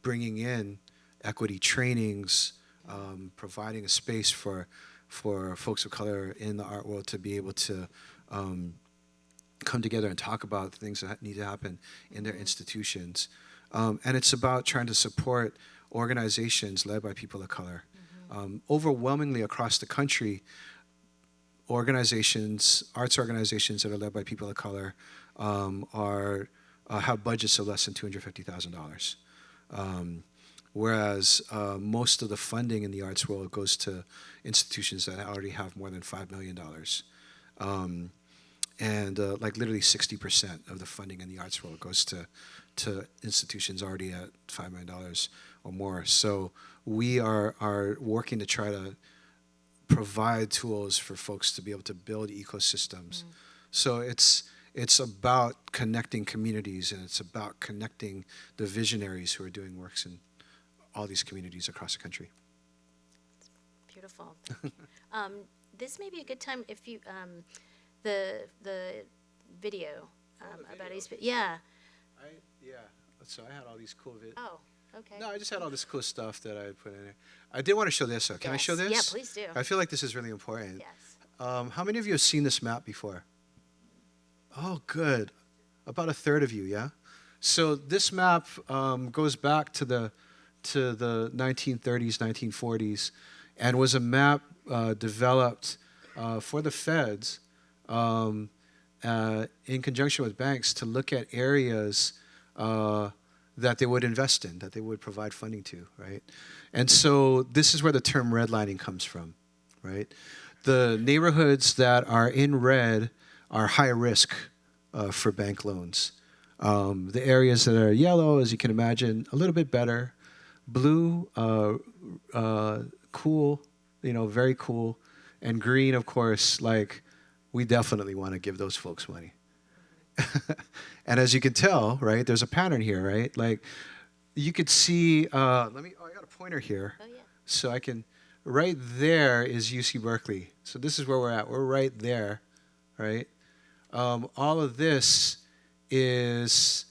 bringing in equity trainings, providing a space for folks of color in the art world to be able to come together and talk about things that need to happen in their institutions. And it's about trying to support organizations led by people of color. Overwhelmingly across the country, arts organizations that are led by people of color have budgets of less than $250,000. Whereas most of the funding in the arts world goes to institutions that already have more than $5 million. And like literally 60% of the funding in the arts world goes to institutions already at $5 million or more. So we are working to try to provide tools for folks to be able to build ecosystems. So it's about connecting communities, and it's about connecting the visionaries who are doing works in all these communities across the country. Beautiful. This may be a good time if you, the video about East, yeah. So I had all these cool videos. Oh, okay. No, I just had all this cool stuff that I put in there. I did want to show this, though. Can I show this? Yeah, please do. I feel like this is really important. Yes. How many of you have seen this map before? Oh, good. About a third of you, yeah? So this map goes back to the 1930s, 1940s, and was a map developed for the feds in conjunction with banks to look at areas that they would invest in, that they would provide funding to, right? And so this is where the term redlining comes from, right? The neighborhoods that are in red are high risk for bank loans. The areas that are yellow, as you can imagine, a little bit better. Blue, cool, very cool. And green, of course, like, we definitely want to give those folks money. And as you can tell, right, there's a pattern here, right? Like, you could see, I got a pointer here. Oh, yeah. So I can, right there is UC Berkeley. So this is where we're at. We're right there, right? All of this is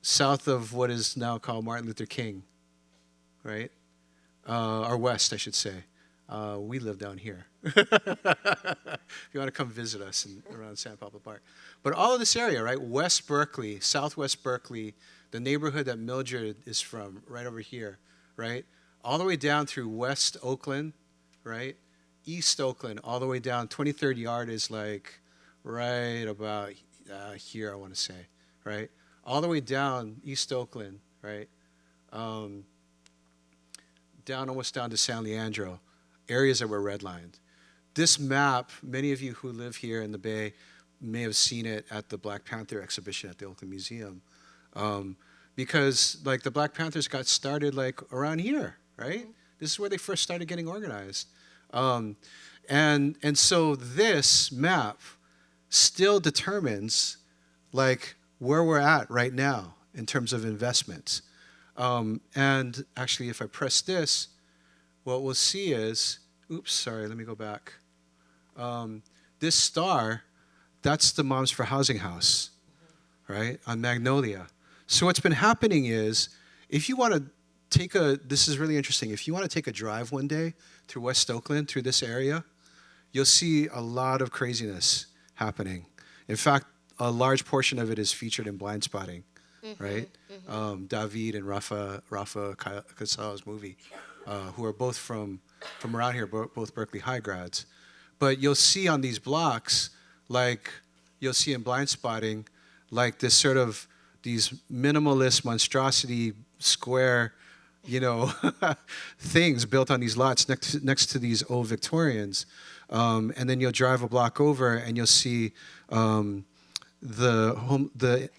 south of what is now called Martin Luther King, right? Or west, I should say. We live down here. If you want to come visit us around San Pablo Park. But all of this area, right? West Berkeley, Southwest Berkeley, the neighborhood that Mildred is from, right over here, right? All the way down through West Oakland, right? East Oakland, all the way down. 23rd Yard is like right about here, I want to say, right? All the way down East Oakland, right? down almost down to San Leandro, areas that were redlined. This map, many of you who live here in the Bay may have seen it at the Black Panther exhibition at the Oakland Museum. Because like the Black Panthers got started like around here, right? Mm-hmm. This is where they first started getting organized. And so this map still determines like where we're at right now in terms of investments. And actually, if I press this, what we'll see is, oops, sorry, let me go back. This star, that's the Moms for Housing House, right, on Magnolia. So what's been happening is, if you want to take this is really interesting, if you want to take a drive one day through West Oakland, through this area, you'll see a lot of craziness happening. In fact, a large portion of it is featured in Blind Spotting, right? David and Rafa Casal's movie, who are both from around here, both Berkeley High grads. But you'll see on these blocks, like you'll see in Blind Spotting, like this sort of these minimalist monstrosity square, things built on these lots next to these old Victorians. And then you'll drive a block over and you'll see the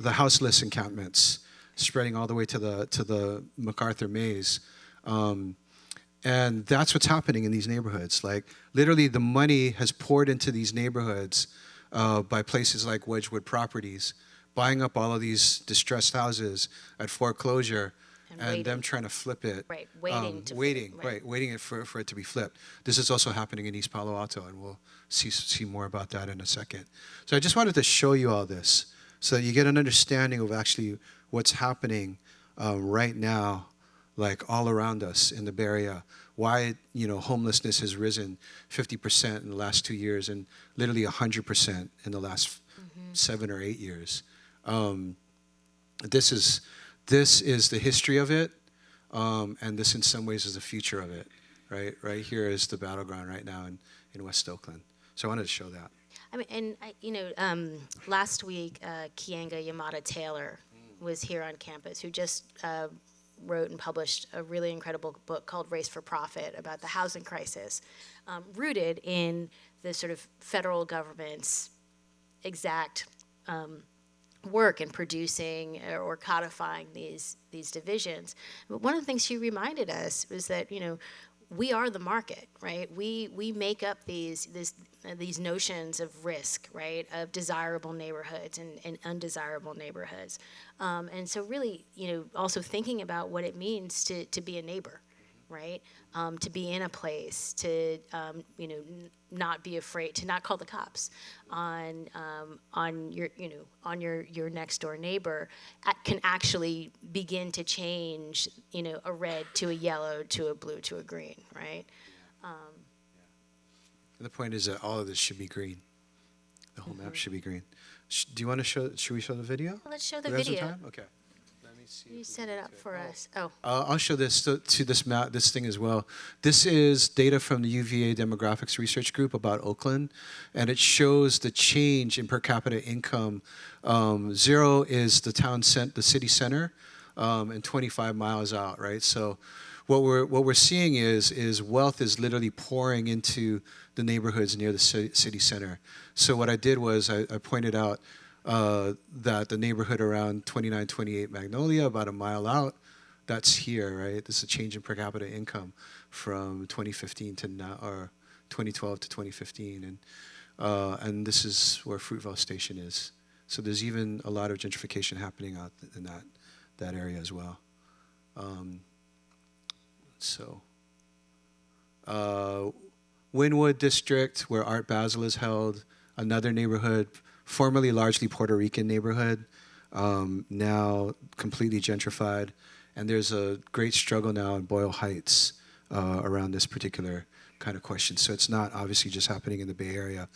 houseless encampments spreading all the way to the MacArthur Maze. And that's what's happening in these neighborhoods. Like, literally, the money has poured into these neighborhoods by places like Wedgwood Properties, buying up all of these distressed houses at foreclosure, and them trying to flip it. Right, waiting for it to be flipped. This is also happening in East Palo Alto, and we'll see more about that in a second. So I just wanted to show you all this so that you get an understanding of actually what's happening right now, like all around us in the Bay Area. Why homelessness has risen 50% in the last 2 years, and literally 100% in the last 7 or 8 years. This is the history of it, and this in some ways is the future of it. Right here is the battleground right now in West Oakland. So I wanted to show that. I mean, and last week, Kianga Yamada Taylor was here on campus, who just wrote and published a really incredible book called Race for Profit about the housing crisis, rooted in the sort of federal government's exact work in producing or codifying these divisions. But one of the things she reminded us was that we are the market, right? We make up these notions of risk, right? Of desirable neighborhoods and undesirable neighborhoods, and so really, also thinking about what it means to be a neighbor, right? To be in a place, to not be afraid, to not call the cops on your next door neighbor, can actually begin to change a red to a yellow to a blue to a green, right? And the point is that all of this should be green. The whole map should be green. Do you want to show? Should we show the video? Let's show the Do we have some video. time? Okay. Let me see. You set it up for us. Oh. I'll show this to this map, this thing as well. This is data from the UVA Demographics Research Group about Oakland, and it shows the change in per capita income. 0 is the city center, and 25 miles out, right? So what we're seeing is wealth is literally pouring into the neighborhoods near the city center. So what I did was I pointed out that the neighborhood around 2928 Magnolia, about a mile out, that's here, right? This is a change in per capita income from 2015 to now, or 2012 to 2015, and this is where Fruitvale Station is. So there's even a lot of gentrification happening out in that area as well. Wynwood District, where Art Basel is held, another neighborhood, formerly largely Puerto Rican neighborhood, now completely gentrified. And there's a great struggle now in Boyle Heights around this particular kind of question. So it's not obviously just happening in the Bay Area.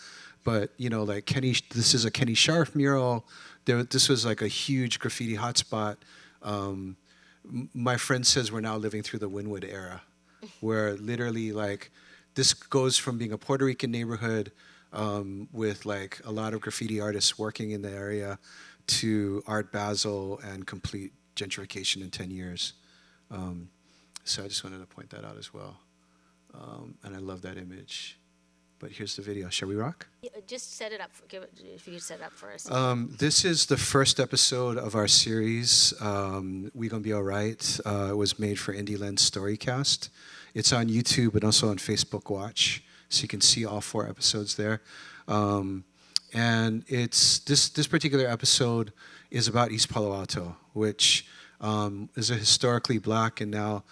But, like this is a Kenny Scharf mural. This was like a huge graffiti hotspot. My friend says we're now living through the Wynwood era, where literally like this goes from being a Puerto Rican neighborhood with like a lot of graffiti artists working in the area to Art Basel and complete gentrification in 10 years. So I just wanted to point that out as well. And I love that image. But here's the video. Shall we rock? Yeah, just set it up. If you could set it up for us. This is the first episode of our series, We Gon Be Alright. It was made for Indie Lens Storycast. It's on YouTube and also on Facebook Watch, so you can see all 4 episodes there. And it's this particular episode is about East Palo Alto, which is a historically black and now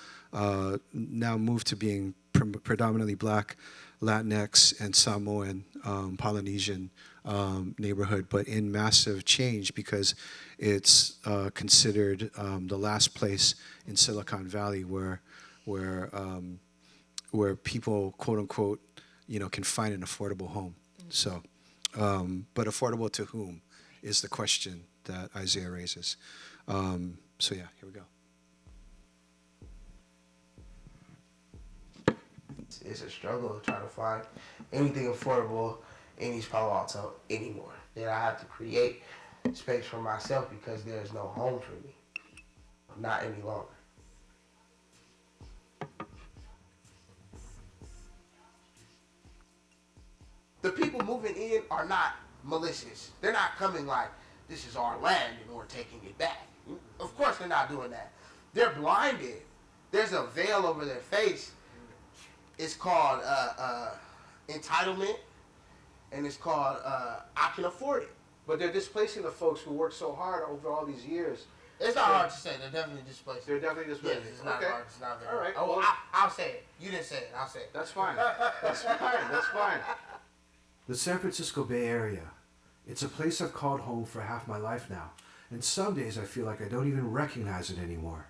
moved to being predominantly black, Latinx, and Samoan, Polynesian neighborhood, but in massive change because it's considered the last place in Silicon Valley where people, quote unquote, can find an affordable home. So, but affordable to whom is the question that Isaiah raises. So yeah, here we go. It's a struggle to try to find anything affordable in East Palo Alto anymore. Then I have to create space for myself because there's no home for me. Not any longer. The people moving in are not malicious. They're not coming like, this is our land and we're taking it back. Of course they're not doing that. They're blinded. There's a veil over their face. It's called entitlement, and it's called I can afford it. But they're displacing the folks who worked so hard over all these years. It's not hard to say. They're definitely displaced. They're definitely displacing. Yes, it's not hard. It's not very All right. hard. Oh, Well, I'll say it. You didn't say it. I'll say it. That's fine. That's fine. That's fine. The San Francisco Bay Area. It's a place I've called home for half my life now, and some days I feel like I don't even recognize it anymore.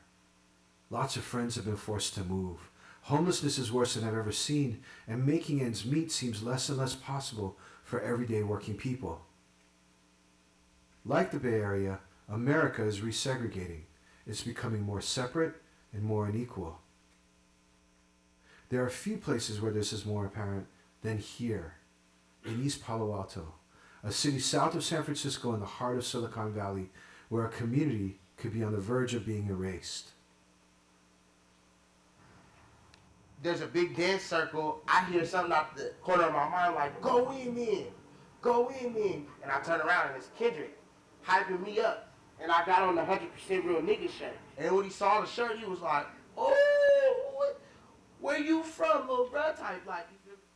Lots of friends have been forced to move. Homelessness is worse than I've ever seen, and making ends meet seems less and less possible for everyday working people. Like the Bay Area, America is resegregating. It's becoming more separate and more unequal. There are few places where this is more apparent than here, in East Palo Alto, a city south of San Francisco in the heart of Silicon Valley, where a community could be on the verge of being erased. There's a big dance circle. I hear something out the corner of my mind like, go in then. Go in then. And I turn around and it's Kendrick hyping me up. And I got on the 100% Real Nigga shirt. And when he saw the shirt, he was like, oh, where you from, little bruh? Type like.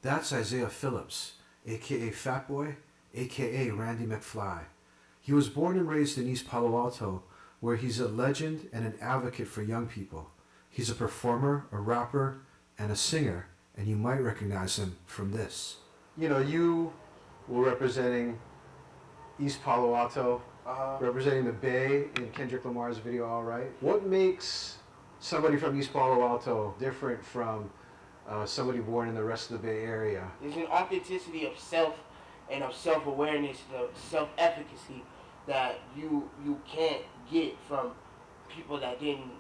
That's Isaiah Phillips, a.k.a. Fat Boy, a.k.a. Randy McFly. He was born and raised in East Palo Alto, where he's a legend and an advocate for young people. He's a performer, a rapper, and a singer, and you might recognize him from this. You were representing East Palo Alto, representing the Bay in Kendrick Lamar's video All Right. What makes somebody from East Palo Alto different from somebody born in the rest of the Bay Area? There's an authenticity of self and of self-awareness, of self-efficacy that you can't get from people that didn't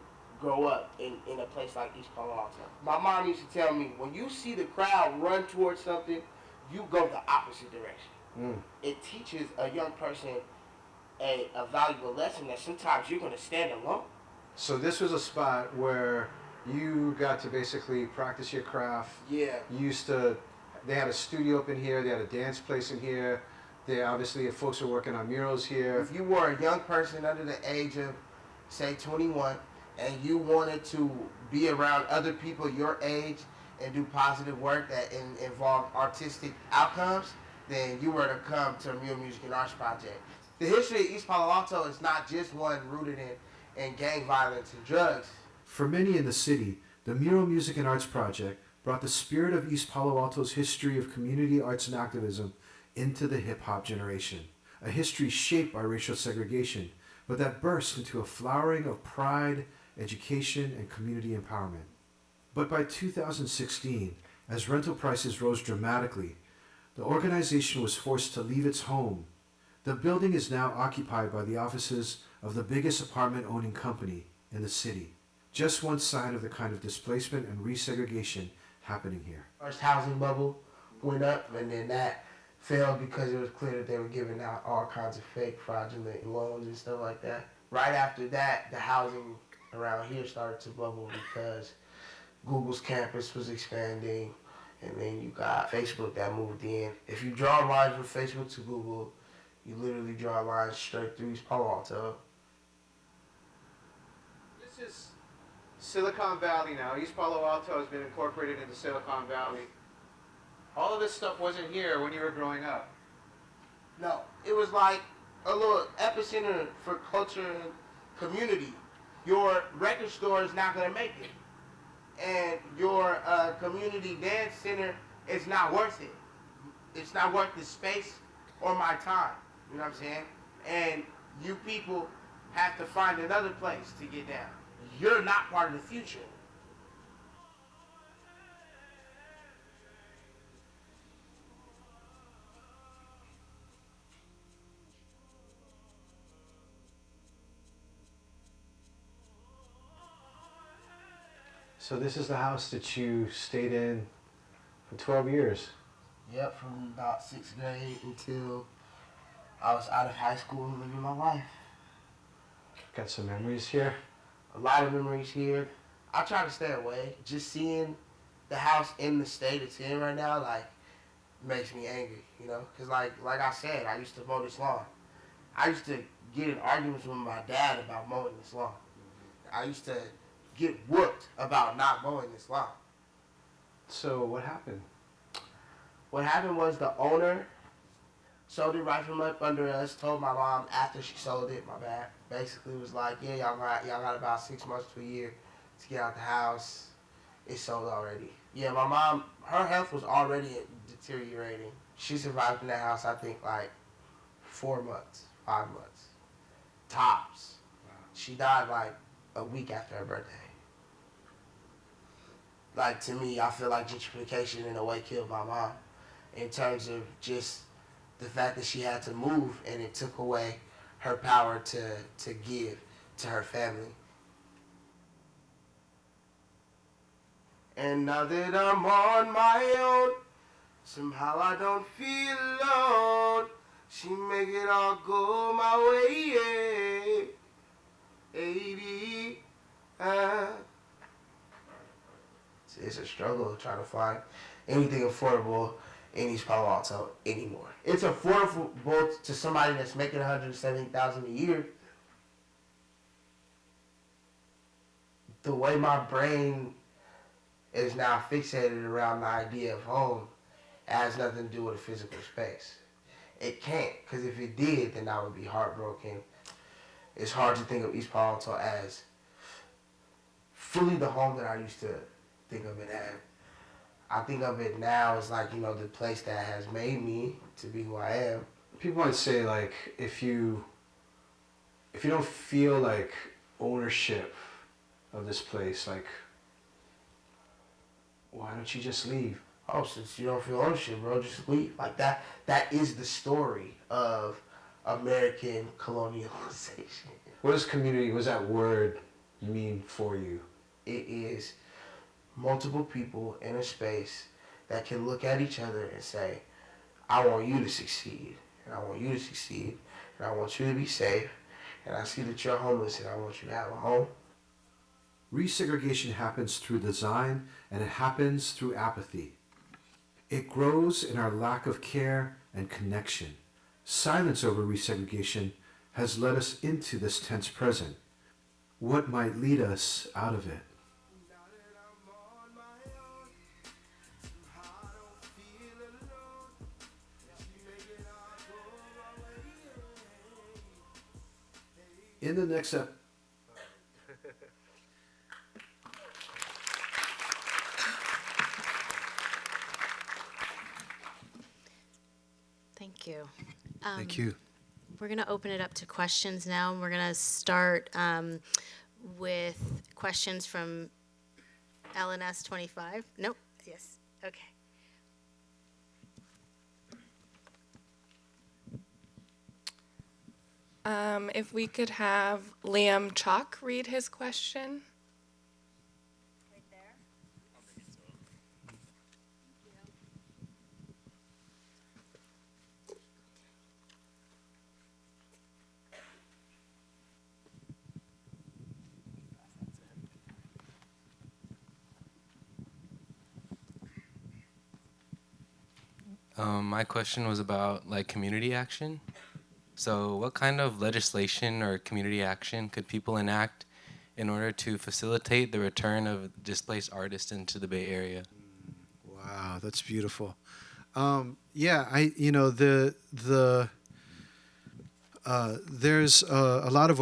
grow up in a place like East Palo Alto. My mom used to tell me, when you see the crowd run towards something, you go the opposite direction. It teaches a young person a valuable lesson that sometimes you're going to stand alone. So this was a spot where you got to basically practice your craft. Yeah. They had a studio up in here, they had a dance place in here, obviously folks were working on murals here. If you were a young person under the age of, say, 21, and you wanted to be around other people your age and do positive work that involved artistic outcomes, then you were to come to a Mural Music and Arts Project. The history of East Palo Alto is not just one rooted in gang violence and drugs. For many in the city, the Mural Music and Arts Project brought the spirit of East Palo Alto's history of community arts and activism into the hip-hop generation, a history shaped by racial segregation, but that burst into a flowering of pride, education, and community empowerment. But by 2016, as rental prices rose dramatically, the organization was forced to leave its home. The building is now occupied by the offices of the biggest apartment-owning company in the city. Just one sign of the kind of displacement and resegregation happening here. First housing bubble went up, and then that fell because it was clear that they were giving out all kinds of fake fraudulent loans and stuff like that. Right after that, the housing around here started to bubble because Google's campus was expanding, and then you got Facebook that moved in. If you draw lines from Facebook to Google, you literally draw lines straight through East Palo Alto. This is Silicon Valley now. East Palo Alto has been incorporated into Silicon Valley. All of this stuff wasn't here when you were growing up. No, it was like a little epicenter for culture and community. Your record store is not going to make it. And your community dance center is not worth it. It's not worth the space or my time. You know what I'm saying? And you people have to find another place to get down. You're not part of the future. So this is the house that you stayed in for 12 years. Yep, from about 6th grade until I was out of high school and living my life. Got some memories here. A lot of memories here. I try to stay away. Just seeing the house in the state it's in right now, like, makes me angry, you know? Because, like I said, I used to mow this lawn. I used to get in arguments with my dad about mowing this lawn. I used to get whooped about not mowing this lawn. So what happened? What happened was the owner sold it right from up under us, told my mom after she sold it, my bad, basically was like, yeah, y'all got about 6 months to a year to get out the house. It's sold already. Yeah, my mom, her health was already deteriorating. She survived in that house, I think, like 4 months, 5 months, tops. Wow. She died like a week after her birthday. Like, to me, I feel like gentrification in a way killed my mom in terms of just the fact that she had to move and it took away her power to give to her family. And now that I'm on my own, somehow I don't feel alone. She make it all go my way, yeah. 80, It's a struggle trying to find anything affordable in East Palo Alto anymore. It's affordable to somebody that's making $170,000 a year. The way my brain is now fixated around the idea of home, it has nothing to do with a physical space. It can't, because if it did, then I would be heartbroken. It's hard to think of East Palo Alto as fully the home that I used to think of it as. I think of it now as like, you know, the place that has made me to be who I am. People might say, like, if you don't feel like ownership of this place, like, why don't you just leave? Oh, since you don't feel ownership, bro, just leave. Like that is the story of American colonialization. What does community, what does that word mean for you? It is multiple people in a space that can look at each other and say, I want you to succeed, and I want you to succeed, and I want you to be safe, and I see that you're homeless, and I want you to have a home. Resegregation happens through design, and it happens through apathy. It grows in our lack of care and connection. Silence over resegregation has led us into this tense present. What might lead us out of it? In the next episode, Thank you. Thank you. We're going to open it up to questions now. And we're going to start with questions from LNS 25. Nope. Yes. Okay. If we could have Liam Chalk read his question. Right there. My question was about like community action. So what kind of legislation or community action could people enact in order to facilitate the return of displaced artists into the Bay Area? Wow, that's beautiful. Yeah, there's a lot of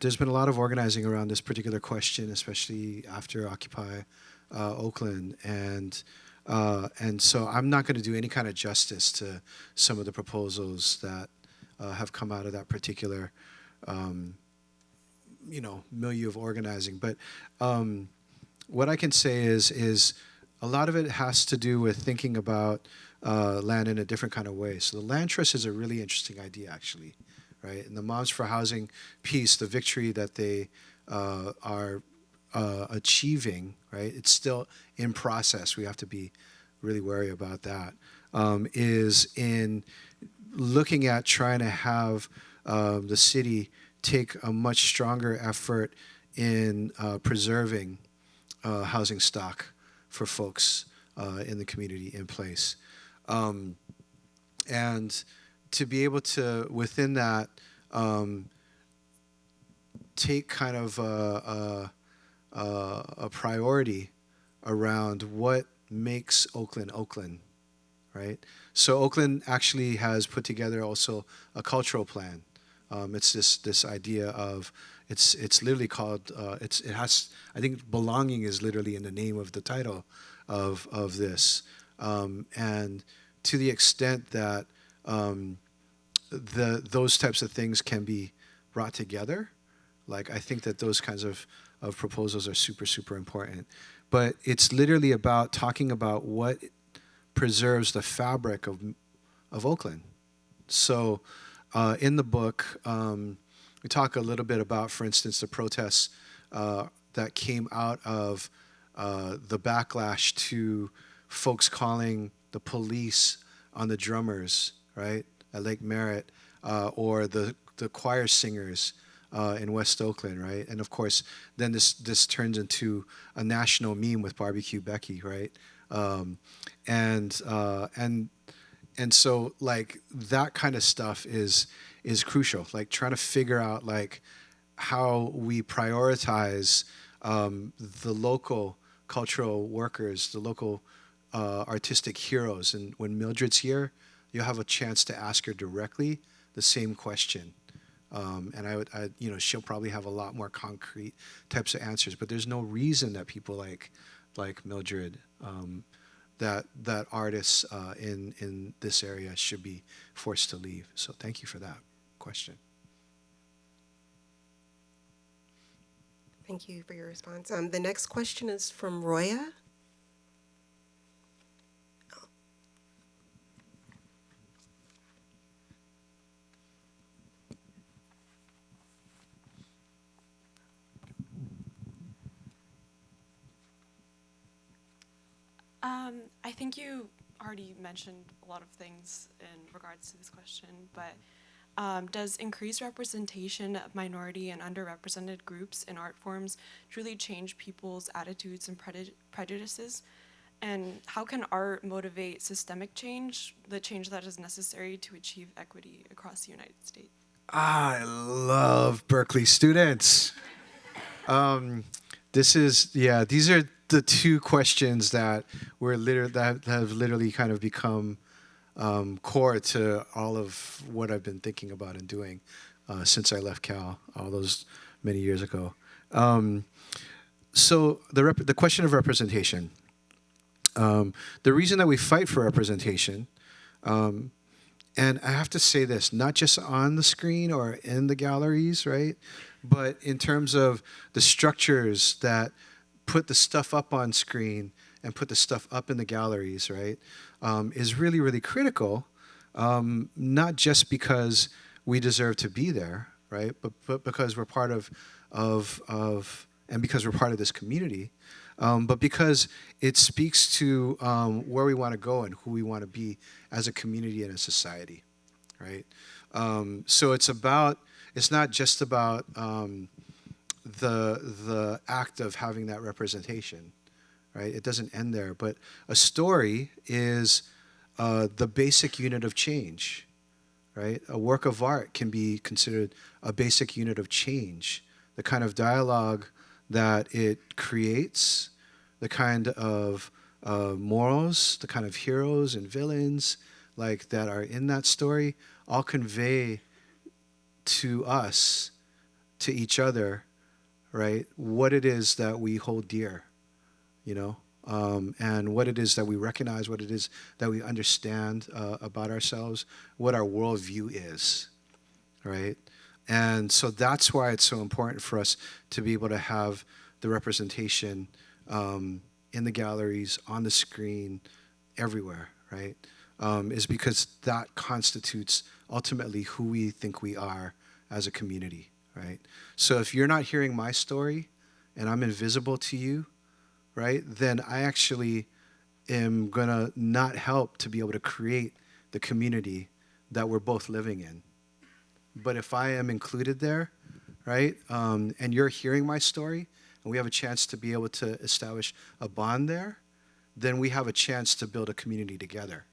There's been a lot of organizing around this particular question, especially after Occupy Oakland, and so I'm not going to do any kind of justice to some of the proposals that have come out of that particular, milieu of organizing. But what I can say is a lot of it has to do with thinking about land in a different kind of way. So the land trust is a really interesting idea, actually, right? And the Moms for Housing piece, the victory that they are achieving, right? It's still in process. We have to be really wary about that. Is in looking at trying to have the city take a much stronger effort in preserving housing stock for folks in the community in place. And to be able to, within that, take kind of a priority around what makes Oakland Oakland, right? So Oakland actually has put together also a cultural plan. It's this idea of it's literally called it has, I think belonging is literally in the name of the title of this, and to the extent that those types of things can be brought together, like I think that those kinds of proposals are super important. But it's literally about talking about what preserves the fabric of Oakland. So in the book, we talk a little bit about, for instance, the protests that came out of the backlash to folks calling the police on the drummers, right, at Lake Merritt, or the choir singers in West Oakland, right? And of course, then this turns into a national meme with Barbecue Becky, right? And so like that kind of stuff is crucial. Like trying to figure out like how we prioritize the local cultural workers, the local artistic heroes. And when Mildred's here, you'll have a chance to ask her directly the same question. And she'll probably have a lot more concrete types of answers. But there's no reason that people like Mildred, that artists in this area should be forced to leave. So thank you for that question. Thank you for your response. The next question is from Roya. I think you already mentioned a lot of things in regards to this question, but does increased representation of minority and underrepresented groups in art forms truly change people's attitudes and prejudices? And how can art motivate systemic change, the change that is necessary to achieve equity across the United States? I love Berkeley students. These are the two questions that have literally kind of become core to all of what I've been thinking about and doing since I left Cal all those many years ago. So the question of representation. The reason that we fight for representation, and I have to say this, not just on the screen or in the galleries, right? But in terms of the structures that put the stuff up on screen and put the stuff up in the galleries, right, is really, really critical, not just because we deserve to be there, right, but because we're part of and because we're part of this community, but because it speaks to where we want to go and who we want to be as a community and a society, right? So it's not just about the act of having that representation, right? It doesn't end there, but a story is the basic unit of change, right? A work of art can be considered a basic unit of change. The kind of dialogue that it creates, the kind of morals, the kind of heroes and villains like that are in that story, all convey to us, to each other, right, what it is that we hold dear, you know, and what it is that we recognize, what it is that we understand about ourselves, what our worldview is, right? And so that's why it's so important for us to be able to have the representation in the galleries, on the screen, everywhere, right? Is because that constitutes ultimately who we think we are as a community, right? So if you're not hearing my story and I'm invisible to you, right, then I actually am gonna not help to be able to create the community that we're both living in. But if I am included there, right, and you're hearing my story, and we have a chance to be able to establish a bond there, then we have a chance to build a community together,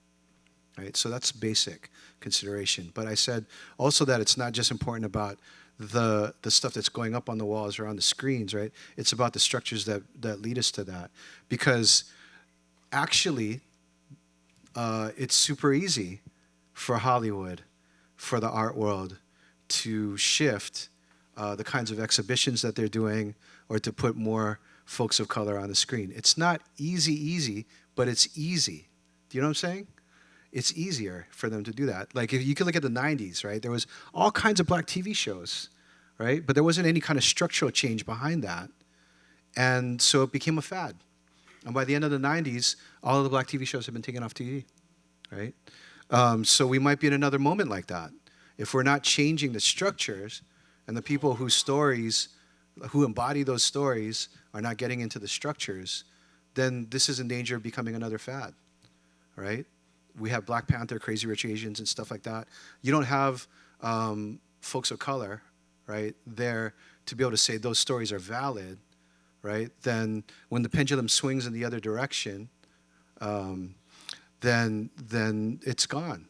right? So that's basic consideration. But I said also that it's not just important about the stuff that's going up on the walls or on the screens, right? It's about the structures that lead us to that. Because actually, it's super easy for Hollywood, for the art world, to shift the kinds of exhibitions that they're doing or to put more folks of color on the screen. It's not easy, but it's easy. Do you know what I'm saying? It's easier for them to do that. Like if you could look at the 90s, right? There was all kinds of black TV shows, right? But there wasn't any kind of structural change behind that. And so it became a fad. And by the end of the 90s, all of the black TV shows have been taken off TV, right? So we might be in another moment like that. If we're not changing the structures and the people whose stories, who embody those stories are not getting into the structures, then this is in danger of becoming another fad, right? We have Black Panther, Crazy Rich Asians, and stuff like that. You don't have folks of color, right, there to be able to say those stories are valid, right? Then when the pendulum swings in the other direction, then it's gone.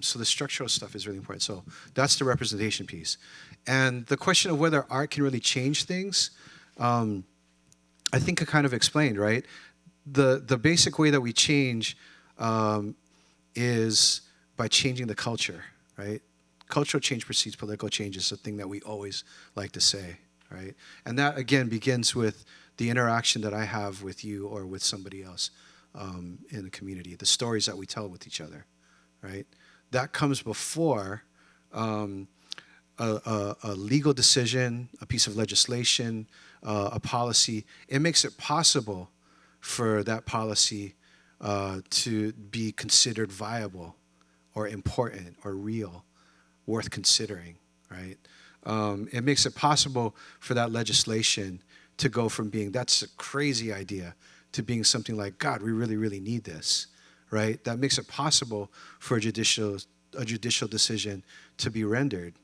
So the structural stuff is really important. So that's the representation piece. And the question of whether art can really change things, I think I kind of explained, right? The basic way that we change is by changing the culture, right? Cultural change precedes political change is a thing that we always like to say, right? And that, again, begins with the interaction that I have with you or with somebody else in the community, the stories that we tell with each other, right? That comes before a legal decision, a piece of legislation, a policy. It makes it possible for that policy to be considered viable or important or real, worth considering, right? It makes it possible for that legislation to go from being, that's a crazy idea, to being something like, God, we really, really need this, right? That makes it possible for a judicial decision to be rendered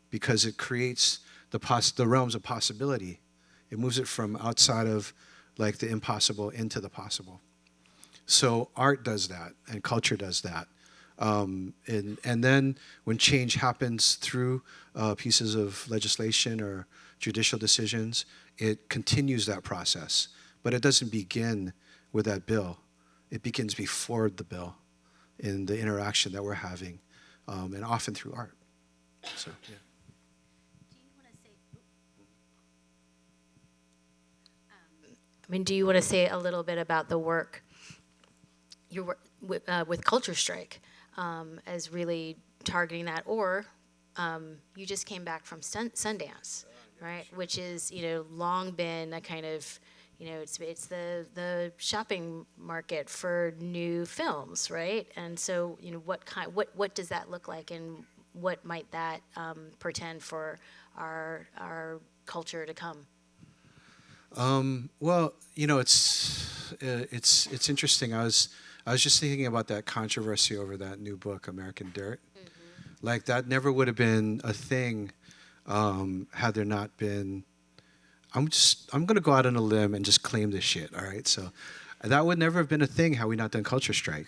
because it creates the realms of possibility. It moves it from outside of like the impossible into the possible. So art does that and culture does that. And then when change happens through pieces of legislation or judicial decisions, it continues that process. But it doesn't begin with that bill. It begins before the bill in the interaction that we're having, and often through art. So, yeah. Do you want to say a little bit about the work, your work with CultureStr, as really targeting that, or you just came back from Sundance, right? Which is, long been a kind of, it's the shopping market for new films, right? And so, what does that look like, and what might that portend for our culture to come? Well, it's interesting. I was just thinking about that controversy over that new book, American Dirt. Mm-hmm. Like that never would have been a thing had there not been. I'm gonna go out on a limb and just claim this shit. All right, so that would never have been a thing had we not done CultureStr.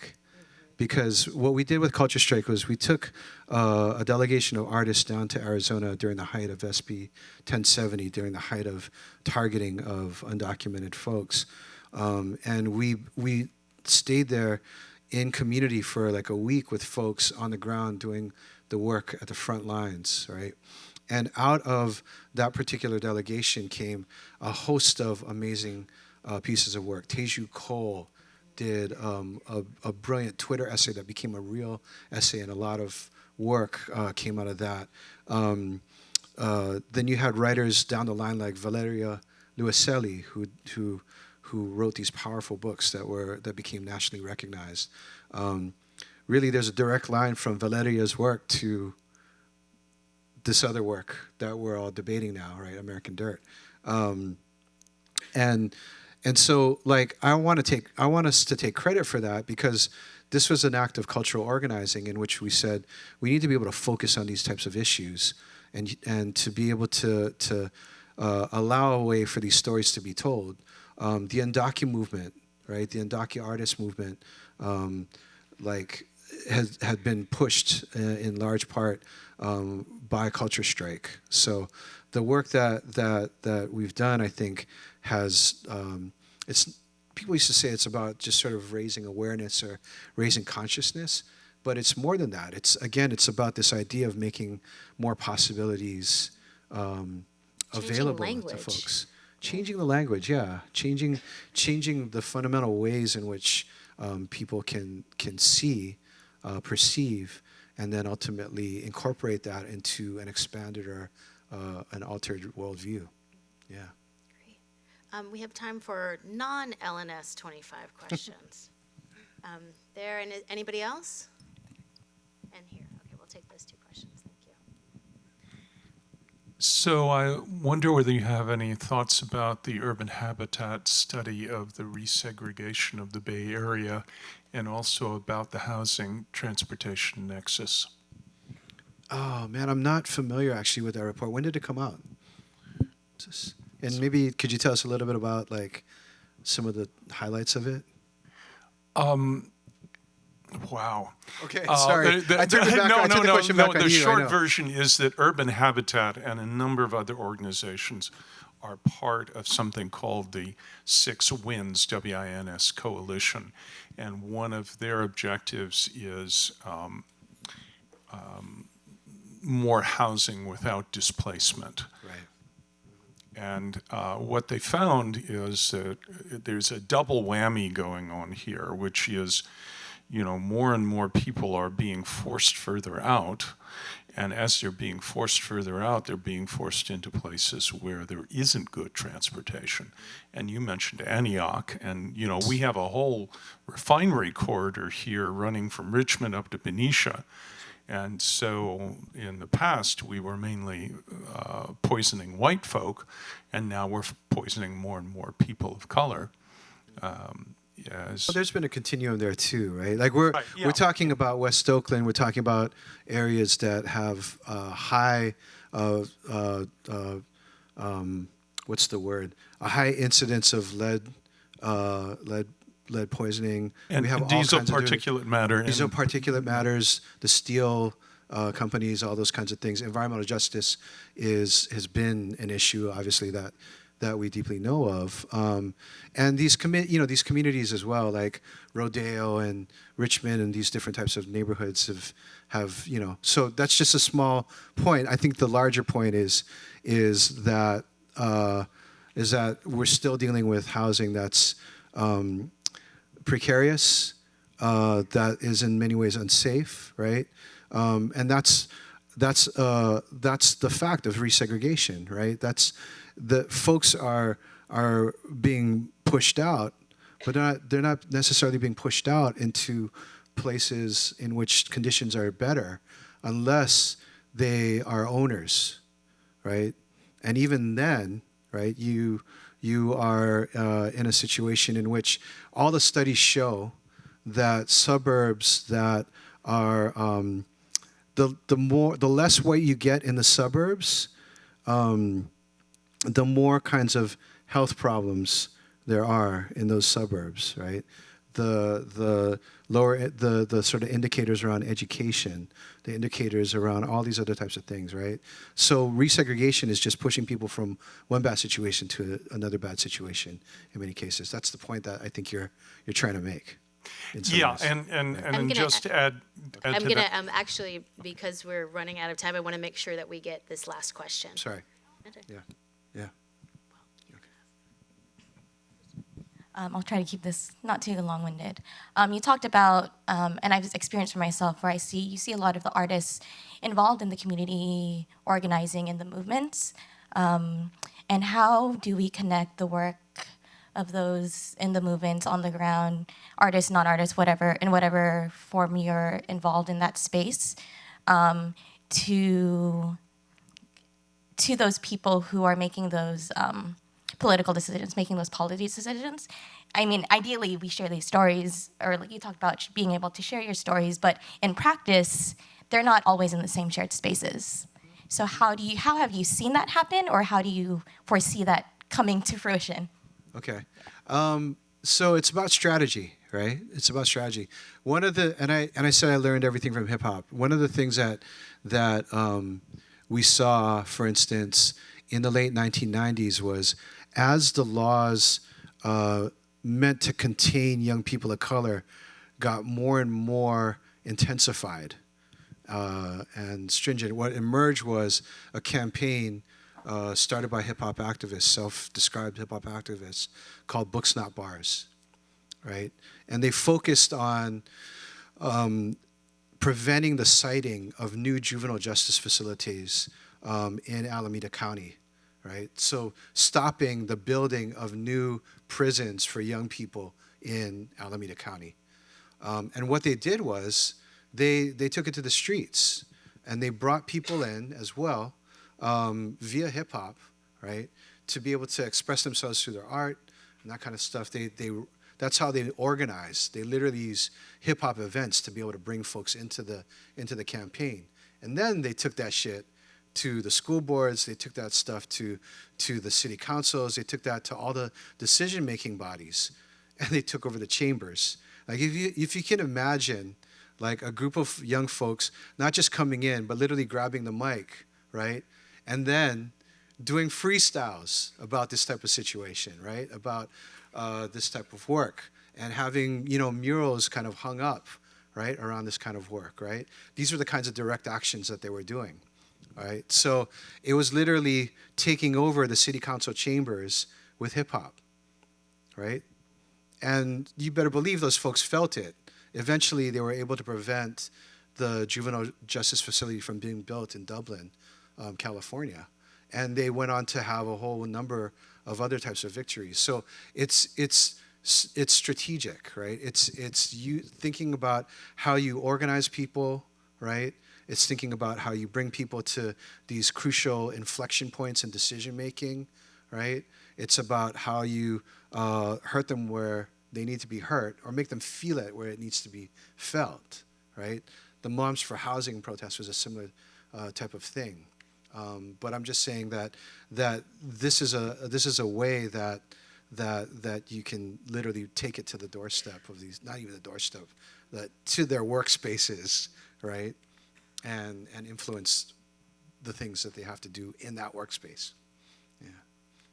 because what we did with CultureStr was we took a delegation of artists down to Arizona during the height of SB 1070, during the height of targeting of undocumented folks, and we stayed there in community for like a week with folks on the ground doing the work at the front lines, right? And out of that particular delegation came a host of amazing pieces of work. Teju Cole did a brilliant Twitter essay that became a real essay, and a lot of work came out of that. Then you had writers down the line like Valeria Luiselli, who wrote these powerful books that became nationally recognized. Really, there's a direct line from Valeria's work to this other work that we're all debating now, right? American Dirt. And so, like, I want us to take credit for that, because this was an act of cultural organizing in which we said we need to be able to focus on these types of issues and to be able to allow a way for these stories to be told. The Undocu movement, right? The Undocu artist movement, had been pushed in large part by CultureStr. So the work that we've done, I think, has people used to say it's about just sort of raising awareness or raising consciousness, but it's more than that. It's about this idea of making more possibilities available to folks. Changing the language, yeah. Changing the fundamental ways in which people can see, perceive, and then ultimately incorporate that into an expanded or an altered worldview. Yeah. Great. We have time for non-LNS 25 questions. There, and anybody else? And here. Okay, we'll take those two questions. Thank you. So I wonder whether you have any thoughts about the urban habitat study of the resegregation of the Bay Area, and also about the housing transportation nexus. Oh man, I'm not familiar actually with that report. When did it come out? And maybe could you tell us a little bit about like some of the highlights of it? Wow. Okay, sorry. I took it back. The short version is that Urban Habitat and a number of other organizations are part of something called the Six Wins, W-I-N-S Coalition. And one of their objectives is more housing without displacement. Right. And what they found is that there's a double whammy going on here, which is, more and more people are being forced further out. And as they're being forced further out, they're being forced into places where there isn't good transportation. And you mentioned Antioch, and we have a whole refinery corridor here running from Richmond up to Benicia. And so in the past, we were mainly poisoning white folk, and now we're poisoning more and more people of color. Yes. Well, there's been a continuum there too, right? Like we're talking about West Oakland. We're talking about areas that have high, what's the word? A high incidence of lead poisoning. And we have diesel all kinds particulate matter. Diesel particulate matters. The steel companies, all those kinds of things. Environmental justice has been an issue, obviously, that we deeply know of, and these communities as well, like Rodeo and Richmond, and these different types of neighborhoods have. So that's just a small point. I think the larger point is that we're still dealing with housing that's precarious, that is in many ways unsafe, right? And that's the fact of resegregation, right? The folks are being pushed out, but they're not necessarily being pushed out into places in which conditions are better, unless they are owners, right? And even then, right, you are in a situation in which all the studies show that suburbs that are the less white you get in the suburbs, the more kinds of health problems there are in those suburbs, right? the sort of indicators around education, the indicators around all these other types of things, right? So resegregation is just pushing people from one bad situation to another bad situation in many cases. That's the point that I think you're trying to make. Yeah, ways. and just to add I'm to gonna that. actually, because we're running out of time, I want to make sure that we get this last question. Sorry. Yeah. Yeah. I'll try to keep this not too long-winded. You talked about, and I've experienced for myself, where you see a lot of the artists involved in the community organizing in the movements, and how do we connect the work of those in the movements on the ground, artists, non-artists, whatever, in whatever form you're involved in that space, to those people who are making those political decisions, making those policy decisions. I mean, ideally, we share these stories, or like you talked about being able to share your stories, but in practice, they're not always in the same shared spaces. So how have you seen that happen, or how do you foresee that coming to fruition? Okay. So it's about strategy, right? It's about strategy. One of the, and I said I learned everything from hip hop. One of the things that we saw, for instance, in the late 1990s was as the laws meant to contain young people of color got more and more intensified and stringent, what emerged was a campaign started by hip-hop activists, self-described hip-hop activists, called Books Not Bars, right? And they focused on preventing the siting of new juvenile justice facilities in Alameda County, right? So stopping the building of new prisons for young people in Alameda County. And what they did was they took it to the streets, and they brought people in as well via hip hop, right, to be able to express themselves through their art and that kind of stuff. That's how they organized. They literally use hip hop events to be able to bring folks into the campaign. And then they took that shit to the school boards. They took that stuff to the city councils. They took that to all the decision-making bodies, and they took over the chambers. Like if you can imagine, like a group of young folks not just coming in, but literally grabbing the mic, right, and then doing freestyles about this type of situation, right, about this type of work, and having murals kind of hung up, right, around this kind of work, right. These are the kinds of direct actions that they were doing. Right? So it was literally taking over the city council chambers with hip hop, right? And you better believe those folks felt it. Eventually, they were able to prevent the juvenile justice facility from being built in Dublin, California. And they went on to have a whole number of other types of victories. So it's strategic, right? It's you thinking about how you organize people, right? It's thinking about how you bring people to these crucial inflection points in decision making, right? It's about how you hurt them where they need to be hurt, or make them feel it where it needs to be felt, right? The Moms for Housing protest was a similar type of thing. But I'm just saying that this is a way that you can literally take it to the doorstep of these, not even the doorstep, to their workspaces, right? And influence the things that they have to do in that workspace. Yeah.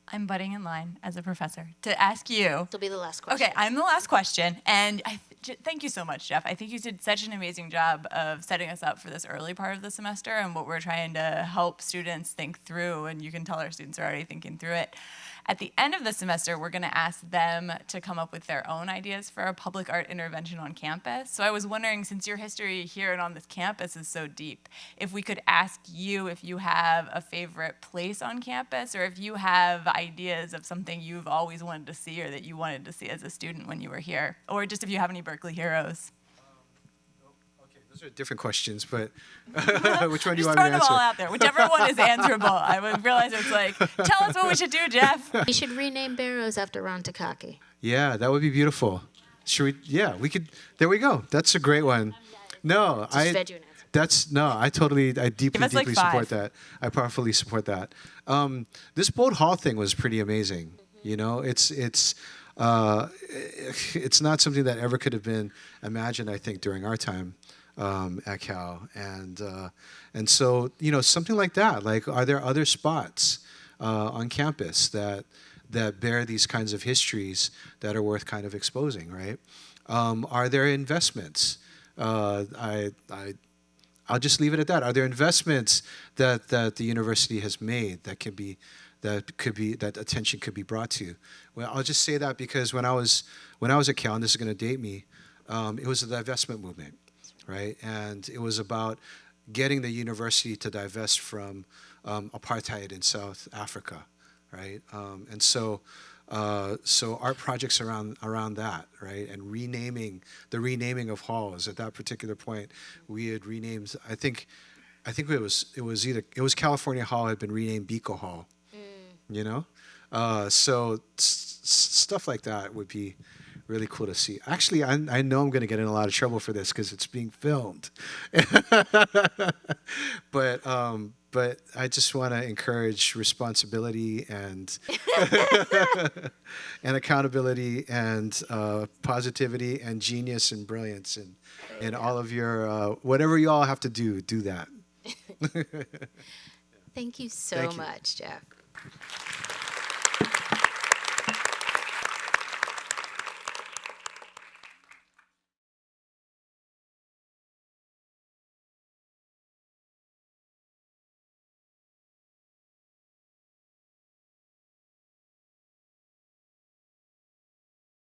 I'm butting in line as a professor to ask you. This will be the last question. Okay, I'm the last question, and thank you so much, Jeff. I think you did such an amazing job of setting us up for this early part of the semester and what we're trying to help students think through, and you can tell our students are already thinking through it. At the end of the semester, we're going to ask them to come up with their own ideas for a public art intervention on campus. So I was wondering, since your history here and on this campus is so deep, if we could ask you if you have a favorite place on campus, or if you have ideas of something you've always wanted to see or that you wanted to see as a student when you were here, or just if you have any Berkeley heroes. Okay, those are different questions, but which one do you want me to Just throw them answer? all out there. Whichever one is answerable. I would realize it's like, tell us what we should do, Jeff. You should rename Barrows after Ron Takaki. Yeah, that would be beautiful. Should we? Yeah, we could. There we go. That's a great one. No, I deeply support that. I powerfully support that. This Bolt Hall thing was pretty amazing. You know, it's it's not something that ever could have been imagined, I think, during our time at Cal. And so, something like that. Like, are there other spots on campus that bear these kinds of histories that are worth kind of exposing, right? Are there investments? I'll just leave it at that. Are there investments that the university has made that attention could be brought to? Well, I'll just say that because when I was at Cal, and this is going to date me, it was the divestment movement, right? And it was about getting the university to divest from apartheid in South Africa, right? And so art projects around that, right? And the renaming of halls. At that particular point, we had renamed. I think it was California Hall had been renamed Biko Hall. So stuff like that would be really cool to see. Actually, I know I'm going to get in a lot of trouble for this because it's being filmed. But I just want to encourage responsibility and and accountability and positivity and genius and brilliance and all of your whatever you all have to do that. Thank you so much, Jeff.